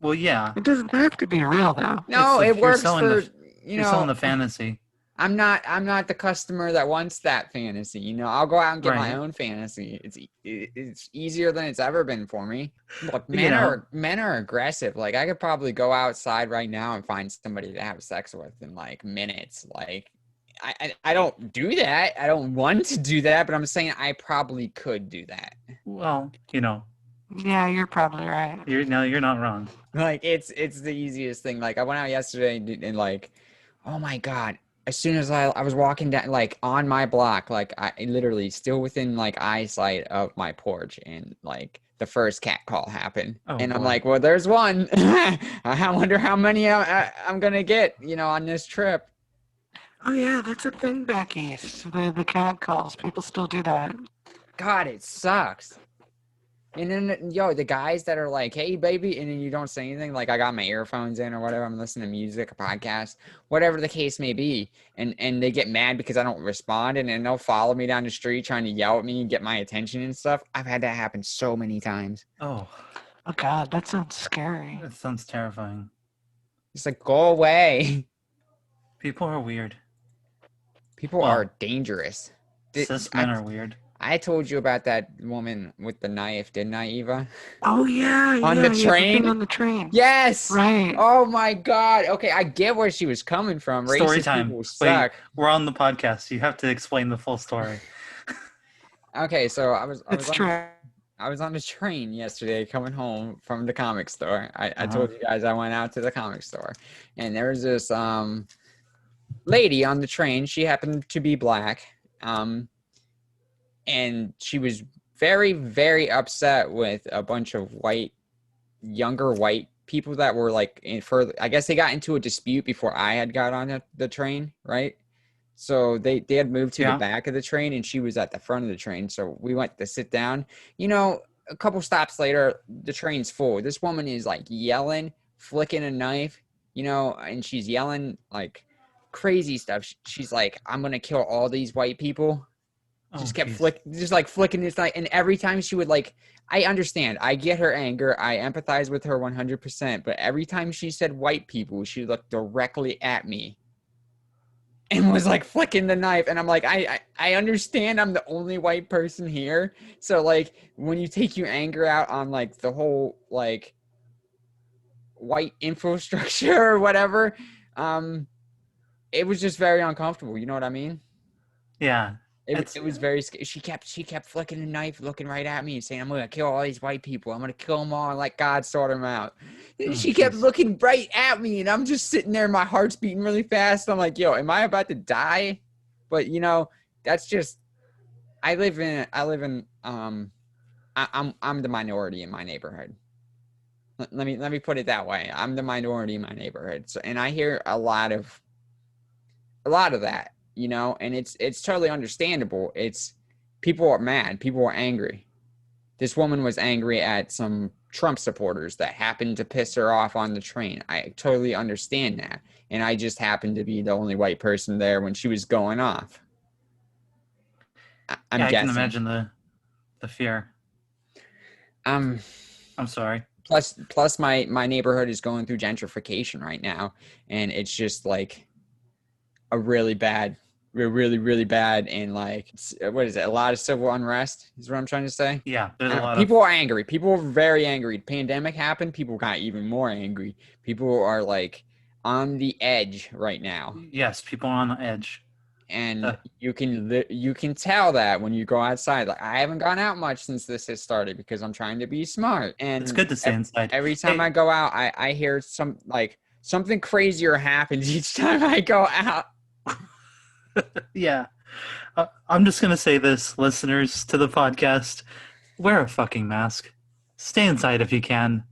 Well, yeah. It doesn't have to be real though. No, It's like it you're works selling for You're selling the fantasy. I'm not the customer that wants that fantasy. You know, I'll go out and get my Right. own fantasy. It's easier than it's ever been for me. Look, You know, men are aggressive. Like I could probably go outside right now and find somebody to have sex with in like minutes. Like I don't do that. I don't want to do that, but I'm saying I probably could do that. well, you know, Yeah, you're probably right. you're not wrong. Like it's the easiest thing. Like I went out yesterday and like, oh my God. As soon as I was walking down like on my block, like I literally still within like eyesight of my porch and like the first cat call happened. Oh, And I'm boy. like, well, there's one. I wonder how many I'm gonna get, you know, on this trip. Oh yeah, that's a thing back east. The cat calls. People still do that. God, it sucks. And then, yo, the guys that are like, hey, baby, and then you don't say anything, like I got my earphones in or whatever, I'm listening to music, a podcast, whatever the case may be, and they get mad because I don't respond, and then they'll follow me down the street trying to yell at me and get my attention and stuff. I've had that happen so many times. Oh, Oh God, that sounds scary. that sounds terrifying. It's like, go away. People are weird. People Well, are dangerous. Cis men are weird. I told you about that woman with the knife, didn't I, Eva? Oh yeah, On yeah, the yeah, train? thing on the train. Yes. Right. Oh my God. Okay, I get where she was coming from. Story Racist time. people Wait, suck. we're on the podcast. You have to explain the full story. Okay, so It's true. I was on the train yesterday coming home from the comic store. I told you guys I went out to the comic store, and there was this lady on the train. She happened to be black, and she was very, very upset with a bunch of younger white people that were like in further. I guess they got into a dispute before I had got on the train, right? So they had moved to the back of the train, and she was at the front of the train. So we went to sit down. You know, a couple stops later, the train's full. This woman is like yelling, flicking a knife, you know, and she's yelling like crazy stuff. She's like, "I'm gonna kill all these white people." Just kept flicking this knife, and every time she would like, I understand, I get her anger, I empathize with her 100%. But every time she said white people, she looked directly at me and was like flicking the knife, and I'm like, I understand I'm the only white person here, so like when you take your anger out on like the whole like white infrastructure or whatever, it was just very uncomfortable, you know what I mean? Yeah. It was very scary. She kept flicking the knife, looking right at me and saying, I'm gonna kill all these white people, I'm gonna kill them all and let God sort them out. She kept looking right at me, and I'm just sitting there, my heart's beating really fast. I'm like, yo, am I about to die? But you know, that's just I'm the minority in my neighborhood. Let me put it that way. I'm the minority in my neighborhood. So, and I hear a lot of that, you know, and it's totally understandable. It's people are mad, people are angry. This woman was angry at some Trump supporters that happened to piss her off on the train. I totally understand that. And I just happened to be the only white person there when she was going off. I'm guessing. I can imagine the fear. I'm sorry. Plus my neighborhood is going through gentrification right now, and it's just like a really bad, and like, what is it? A lot of civil unrest is what I'm trying to say. Yeah, there's a lot people are angry. People are very angry. Pandemic happened. People got even more angry. People are like on the edge right now. Yes, people are on the edge. And you can tell that when you go outside. Like, I haven't gone out much since this has started because I'm trying to be smart. And it's good to stay inside. Every time I go out, I hear something crazier happens each time I go out. Yeah. I'm just going to say this, listeners to the podcast. Wear a fucking mask. Stay inside if you can.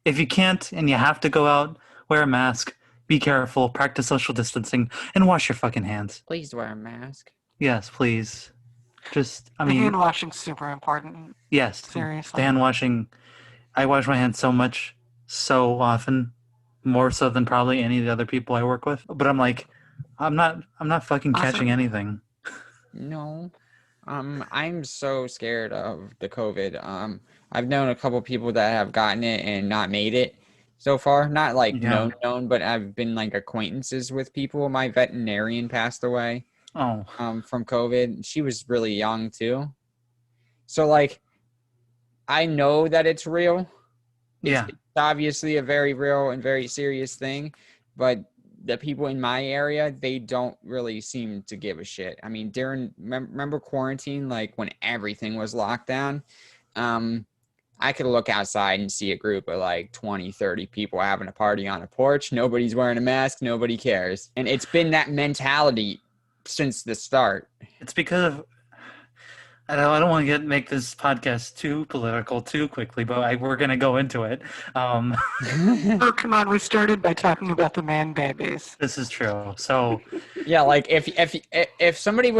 If you can't and you have to go out, wear a mask. Be careful, practice social distancing, and wash your fucking hands. Please wear a mask. Yes, please. Hand washing's super important. Yes. Seriously. The hand washing. I wash my hands so often, more so than probably any of the other people I work with. But I'm like, I'm not fucking catching anything. No. I'm so scared of the COVID. I've known a couple people that have gotten it and not made it. so far. Not like Yeah. known, but I've been like acquaintances with people. My veterinarian passed away Oh, from COVID. She was really young too. So like I know that it's real. It's yeah. obviously a very real and very serious thing, but the people in my area, they don't really seem to give a shit. I mean, remember quarantine, like when everything was locked down? I could look outside and see a group of like 20, 30 people having a party on a porch. Nobody's wearing a mask. Nobody cares. And it's been that mentality since the start. It's because of I don't want to make this podcast too political too quickly, but we're going to go into it. Oh, come on. We started by talking about the man babies. This is true. So Yeah, like if somebody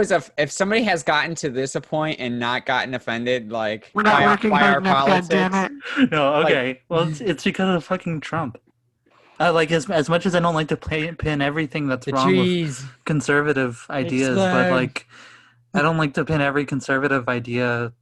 has gotten to this point and not gotten offended, like We're not by working hard our enough, politics, goddammit. no, okay. Like- Well, it's because of fucking Trump. Like as much as I don't like to pin everything that's the wrong trees. with conservative ideas, but Explode. like I don't like to pin every conservative idea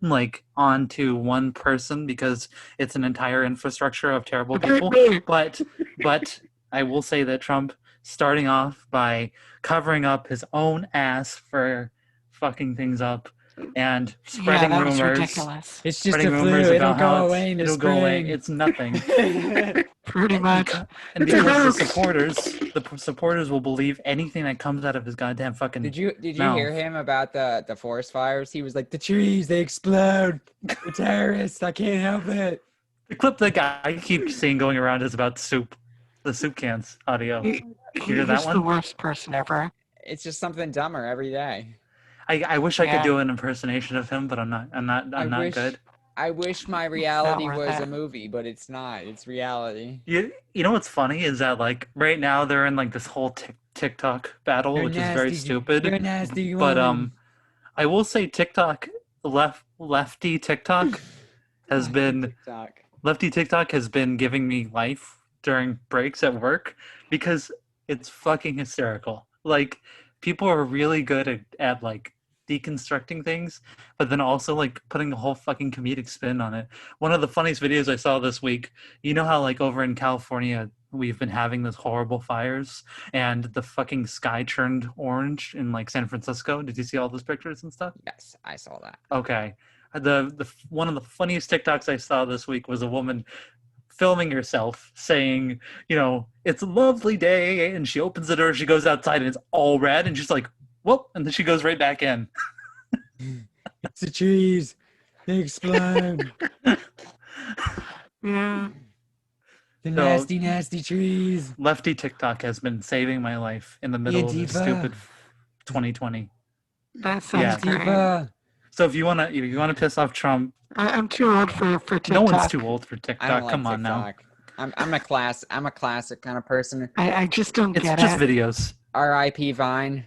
like onto one person because it's an entire infrastructure of terrible people. But I will say that Trump starting off by covering up his own ass for fucking things up and spreading that was rumors. ridiculous. It's just Spreading a flu. rumors It'll about how go away in the it'll go away. spring. It's nothing. Pretty much. And It's a because hoax. the supporters will believe anything that comes out of his goddamn fucking. Did you No. hear him about the forest fires? He was like, the trees, they explode. The terrorists, I can't help it. The clip that I keep seeing going around is about soup, the soup cans audio. He, hear that he's the one? worst person ever. It's just something dumber every day. I wish I Yeah. could do an impersonation of him, but I'm not wish, good. I wish my reality worth was it. a movie, but it's not. It's reality. You know what's funny is that like right now they're in like this whole TikTok battle, You're which is very nasty. stupid. You're a nasty But woman. I will say TikTok lefty TikTok has been TikTok. Lefty TikTok has been giving me life during breaks at work because it's fucking hysterical. Like people are really good at like deconstructing things, but then also like putting a whole fucking comedic spin on it. One of the funniest videos I saw this week, you know how like over in California we've been having those horrible fires and the fucking sky turned orange in like San Francisco. Did you see all those pictures and stuff? Yes, I saw that. Okay. The one of the funniest TikToks I saw this week was a woman filming herself saying, you know, it's a lovely day, and she opens the door, she goes outside, and it's all red, and she's like, whoop, and then she goes right back in. It's the trees. They explode. Yeah. The So- nasty, nasty trees. Lefty TikTok has been saving my life in the middle of this Antifa. stupid 2020. That sounds Yeah. great. Antifa. So if you wanna piss off Trump, I'm too old for TikTok. no one's too old for I TikTok. don't like Come on now. TikTok. I'm a classic kind of person. I just don't It's get just it. videos. R.I.P. Vine.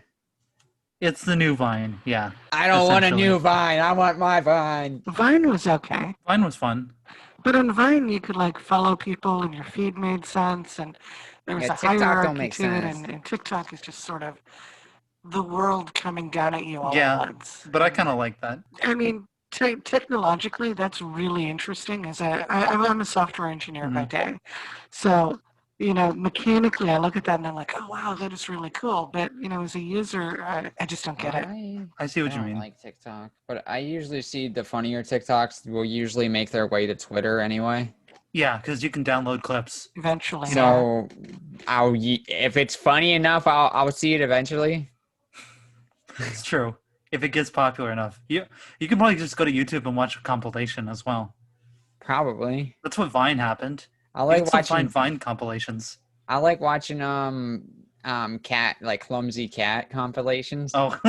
It's the new Vine. Yeah. I don't want a Essentially. new Vine. I want my Vine. Vine was okay. Vine was fun. But on Vine, you could like follow people and your feed made sense. And there was Yeah, a TikTok don't hierarchy make to it. sense. And TikTok is just sort of the world coming down at you all Yeah. at once. But I kind of like that. I mean, technologically, that's really interesting. I'm a software engineer by day, so you know, mechanically, I look at that and I'm like, oh wow, that is really cool. But you know, as a user, I just don't get it. I see what I you don't mean. like TikTok, but I usually see the funnier TikToks will usually make their way to Twitter anyway. Yeah, because you can download clips. Eventually, So if it's funny enough, I'll see it eventually. It's true. If it gets popular enough, you can probably just go to YouTube and watch a compilation as well. Probably. That's what Vine happened. I You like can still watching find Vine compilations. I like watching cat like clumsy cat compilations. Oh,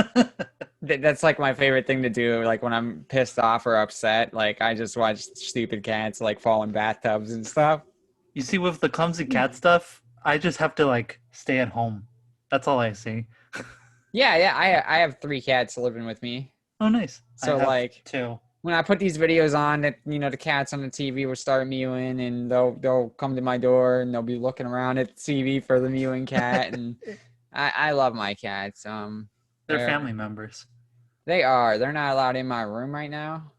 That's like my favorite thing to do. Like when I'm pissed off or upset, like I just watch stupid cats like fall in bathtubs and stuff. you see, with the clumsy cat stuff, I just have to like stay at home. That's all I see. Yeah. I have 3 cats living with me. Oh, nice. So I have like 2. when I put these videos on, that the cats on the TV will start mewing, and they'll come to my door and they'll be looking around at the TV for the mewing cat, and I love my cats. They're family members. They are. They're not allowed in my room right now.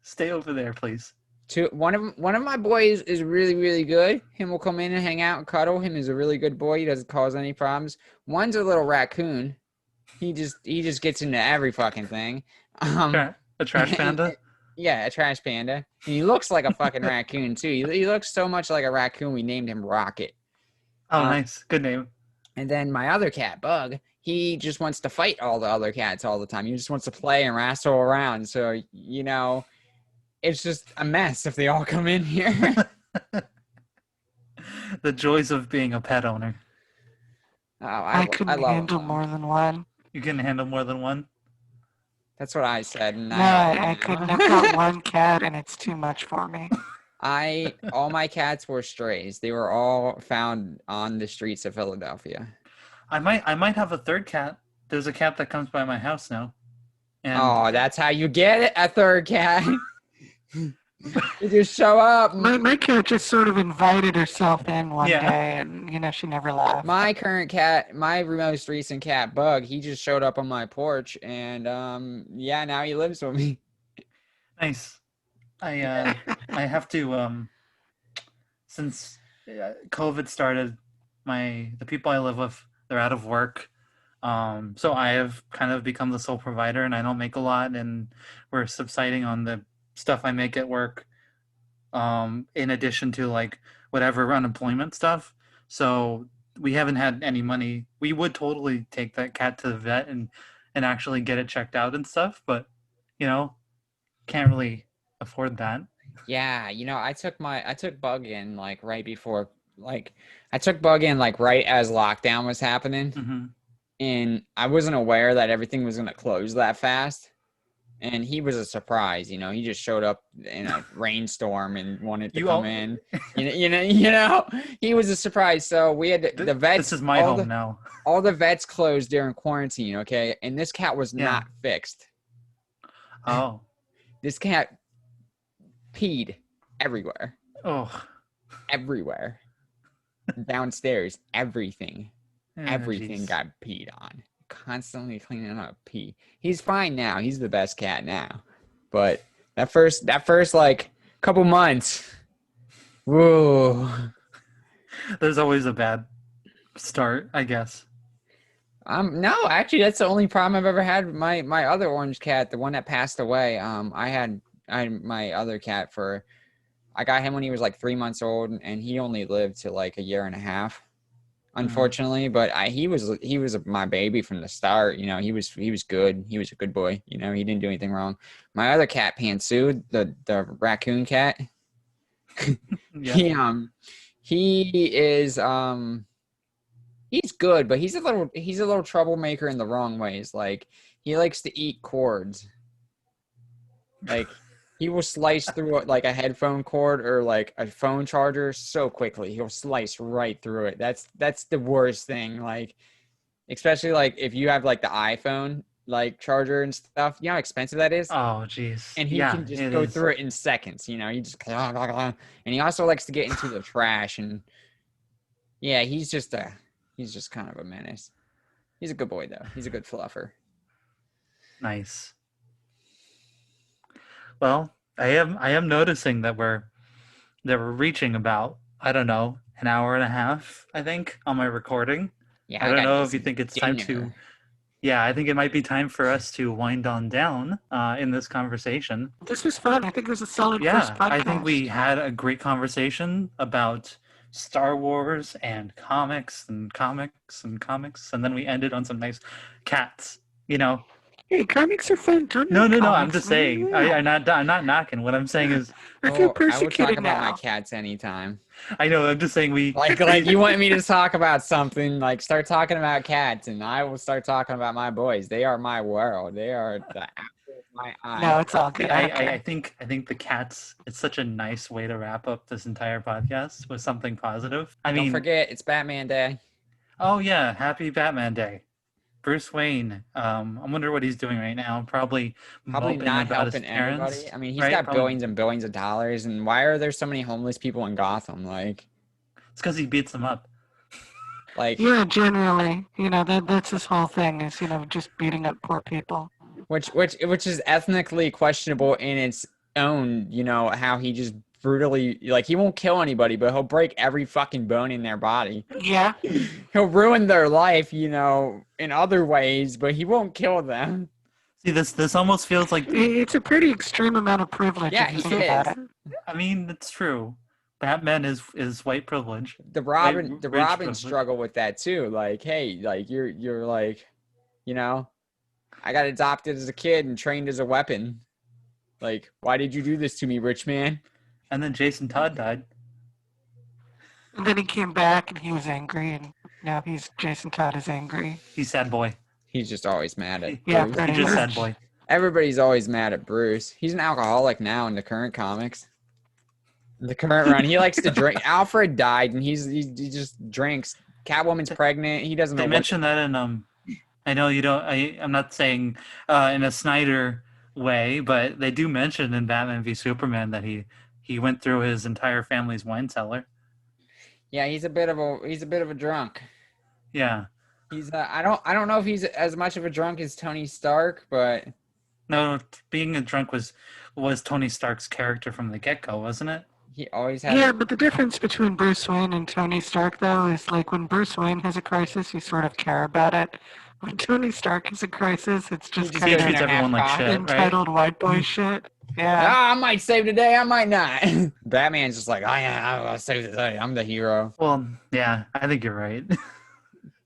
Stay over there, please. One of my boys is really, really good. Him will come in and hang out and cuddle. Him is a really good boy. He doesn't cause any problems. One's a little raccoon. He just gets into every fucking thing. A trash panda? Yeah, a trash panda. And he looks like a fucking raccoon too. He looks so much like a raccoon. We named him Rocket. Oh, nice. Good name. And then my other cat, Bug, he just wants to fight all the other cats all the time. He just wants to play and wrestle around. So, it's just a mess if they all come in here. The joys of being a pet owner. Oh, I couldn't handle them. more than one. You can handle more than one? That's what I said. And No, I couldn't. I've got one cat, and it's too much for me. All my cats were strays. They were all found on the streets of Philadelphia. I might have a third cat. There's a cat that comes by my house now. And Oh, that's how you get it, a third cat. You just show up. My cat just sort of invited herself in one day, and she never left. My current cat, my most recent cat, Bug, he just showed up on my porch, and now he lives with me. Nice. I have to since COVID started, the people I live with, they're out of work. So I have kind of become the sole provider, and I don't make a lot, and we're subsiding on the stuff I make at work, in addition to like whatever unemployment stuff. So we haven't had any money. We would totally take that cat to the vet and actually get it checked out and stuff, but can't really afford that. Yeah, I took Bug in right before, I took Bug in right as lockdown was happening. Mm-hmm. And I wasn't aware that everything was going to close that fast. And he was a surprise, he just showed up in a rainstorm and wanted to come in. He was a surprise. So we had the vets. This is my home now. All the vets closed during quarantine, okay? And this cat was not fixed. Oh. This cat peed everywhere. Oh. Everywhere. Downstairs, everything. Everything got peed on. Constantly cleaning up pee. He's fine now. He's the best cat now. But that first couple months, whoa. There's always a bad start, I guess. No, actually that's the only problem I've ever had. My other orange cat, the one that passed away, I had my other cat I got him when he was 3 months old, and he only lived to a year and a half. Unfortunately, but he was my baby from the start. He was good. He was a good boy. He didn't do anything wrong. My other cat, Pantsu, the raccoon cat, he is he's good, but he's a little troublemaker in the wrong ways. He likes to eat cords. He will slice through a headphone cord or a phone charger so quickly. He'll slice right through it. That's the worst thing. Especially if you have the iPhone charger and stuff. You know how expensive that is? Oh, jeez. And he can just go through it in seconds. He just and he also likes to get into the trash, and he's just kind of a menace. He's a good boy though. He's a good fluffer. Nice. Well, I am noticing that we're reaching about, I don't know, an hour and a half, I think, on my recording. Yeah, I don't know if you think it's time to. Yeah, I think it might be time for us to wind on down in this conversation. This was fun. I think it was a solid first podcast. I think we had a great conversation about Star Wars and comics, and then we ended on some nice cats. Hey, comics are fun. No. I'm just saying. I'm not knocking. What I'm saying is, I feel I will persecuted talk about now. my cats anytime. I know. I'm just saying we You want me to talk about something, start talking about cats, and I will start talking about my boys. They are my world. They are the apple of my eye. No, it's all good. I think the cats. It's such a nice way to wrap up this entire podcast with something positive. Don't forget, it's Batman Day. Oh yeah, happy Batman Day. Bruce Wayne, I wonder what he's doing right now. Probably not about helping his parents. anybody. I mean, he's got billions and billions of dollars, and why are there so many homeless people in Gotham? It's because he beats them up. Yeah, generally, that's his whole thing is just beating up poor people. Which is ethnically questionable in its own, how he just brutally, like, he won't kill anybody, but he'll break every fucking bone in their body. Yeah. He'll ruin their life, in other ways, but he won't kill them. See, this almost feels like. It's a pretty extreme amount of privilege Yeah, if you he think about is. it. I mean, it's true. Batman is white privilege. The Rich Robin privilege. struggle with that too. Like, hey, like you're like, I got adopted as a kid and trained as a weapon. Like, why did you do this to me, rich man? And then Jason Todd died. And then he came back and he was angry, and now Jason Todd is angry. He's sad boy. He's just always mad at Yeah, Bruce. pretty He's just much. sad boy. Everybody's always mad at Bruce. He's an alcoholic now in the current comics. In the current run, he likes to drink. Alfred died, and he just drinks. Catwoman's pregnant. He doesn't know. They mentioned that in I know you don't. I'm not saying in a Snyder way, but they do mention in Batman v Superman that he went through his entire family's wine cellar. Yeah, he's a bit of a drunk. Yeah. He's I don't know if he's as much of a drunk as Tony Stark, but No, being a drunk was Tony Stark's character from the get-go, wasn't it? he always has. Yeah, but the difference between Bruce Wayne and Tony Stark, though, is like when Bruce Wayne has a crisis, you sort of care about it. When Tony Stark has a crisis, it's just He He kind treats of everyone like half-cocked. shit, right? entitled white boy shit. Yeah. I might save today, I might not. Batman's just like, I'll save today. I'm the hero. Well, yeah, I think you're right.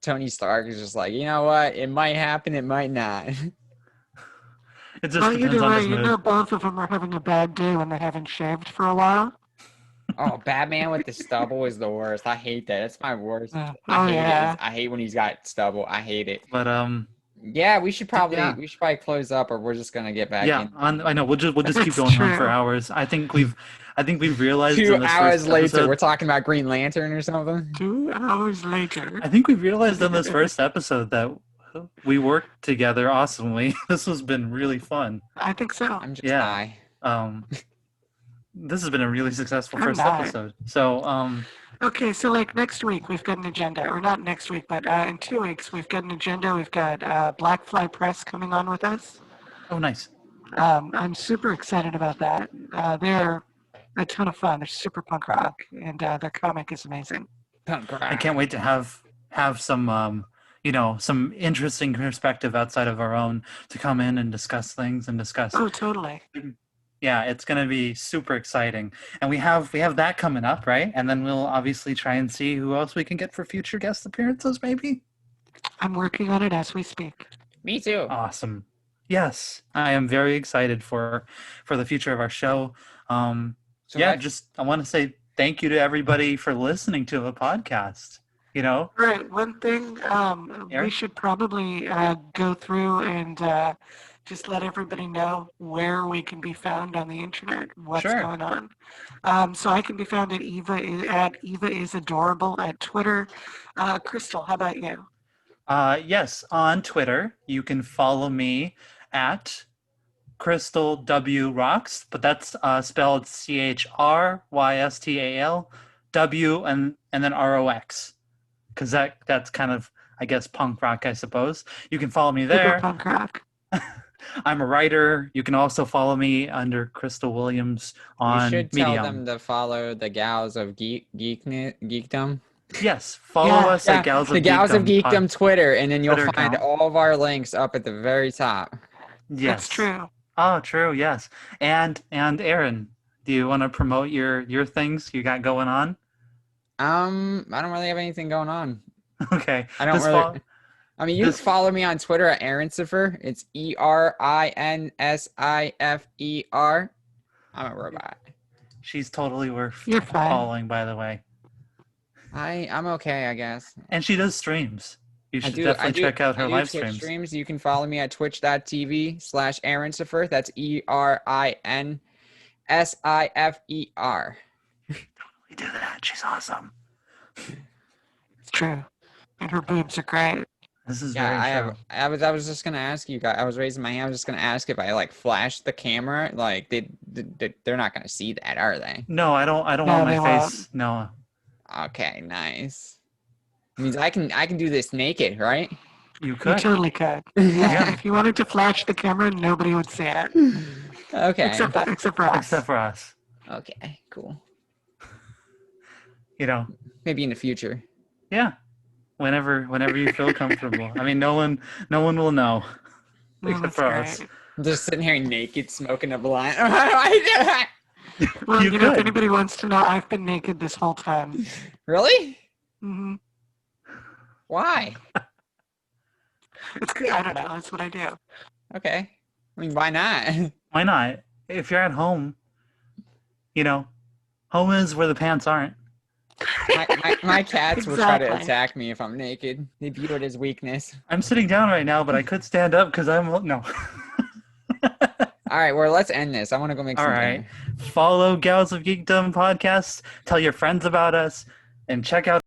Tony Stark is just like, you know what? It might happen, it might not. It just Well, depends either on way, his you mood. know both of them are having a bad day when they haven't shaved for a while. Oh, Batman with the stubble is the worst. I hate that. That's my worst. Oh, I hate yeah. it. I hate when he's got stubble. I hate it. But Yeah, we should probably Yeah. close up, or we're just gonna get back yeah, in. I know we'll just keep It's going on for true. hours. I think we've realized 2 in this hours first later, episode, we're talking about Green Lantern or something. 2 hours later. I think we've realized in this first episode that we worked together awesomely. This has been really fun. I think so. I'm just Yeah. high. This has been a really successful I'm first not. episode. So Okay, so like next week we've got an agenda, or not next week, but in 2 weeks we've got an agenda. We've got Blackfly Press coming on with us. oh nice. I'm super excited about that. They're a ton of fun. They're super punk rock, and their comic is amazing. Punk rock. I can't wait to have some some interesting perspective outside of our own to come in and discuss things and discuss. Oh, totally. Yeah, it's going to be super exciting. And we have that coming up, right? And then we'll obviously try and see who else we can get for future guest appearances maybe. I'm working on it as we speak. Me too. Awesome. Yes, I am very excited for the future of our show. So yeah, I- I want to say thank you to everybody for listening to the podcast. All right, one thing we Erin? should probably go through and just let everybody know where we can be found on the internet, what's Sure. going on. So I can be found at Eva is adorable at Twitter. Chrystal, how about you? Yes, on Twitter, you can follow me at Chrystal W Rocks, but that's spelled ChrystalW and then ROX, because that's kind of, I guess, punk rock, I suppose. You can follow me Super there. punk rock. I'm a writer. You can also follow me under Chrystal Williams You on should tell Medium. them to follow the Gals of Geekdom. Yes, follow Yeah. us at Gals of the Gals of Geekdom Geekdom Twitter, and then you'll Twitter find account. all of our links up at the very top. Yes, That's true. Oh, true. Yes, and Erin, do you want to promote your things you got going on? I don't really have anything going on. Okay. I don't Just really. fol- I mean, you this- can follow me on Twitter at Erin Sifer. It's ErinSifer. I'm a robot. She's totally worth You're fine. following, by the way. I'm okay, I guess. And she does streams. You I should do definitely check out her I do live Twitch streams. You can follow me at twitch.tv/Erin Sifer. That's ErinSifer. We do that. She's awesome. It's true. And her boobs are great. This is Yeah, very true. I was just gonna ask you guys. I was raising my hand. I was just gonna ask if I like flash the camera. Like they're not gonna see that, are they? No, I don't No, want they my won't. face. No. Okay, nice. Means I can do this naked, right? You You could. totally could. Yeah. If you wanted to flash the camera, nobody would see it. Okay. Except for us. Except for us. Okay. Cool. You know, Maybe in the future. yeah. Whenever you feel comfortable. I mean, no one will know except That's for us. great. I'm just sitting here naked, smoking a blunt. Well, You you know, if could. anybody wants to know, I've been naked this whole time. Really? Hmm. Why? It's good. I don't know. That's what I do. Okay. I mean, why not? Why not? If you're at home, you know, home is where the pants aren't. My cats will try to Exactly. attack me if I'm naked. They view it as weakness. I'm sitting down right now, but I could stand up because I'm no. All right, well, let's end this. I want to go make All some right. dinner. Follow Gals of Geekdom podcast. Tell your friends about us, and check out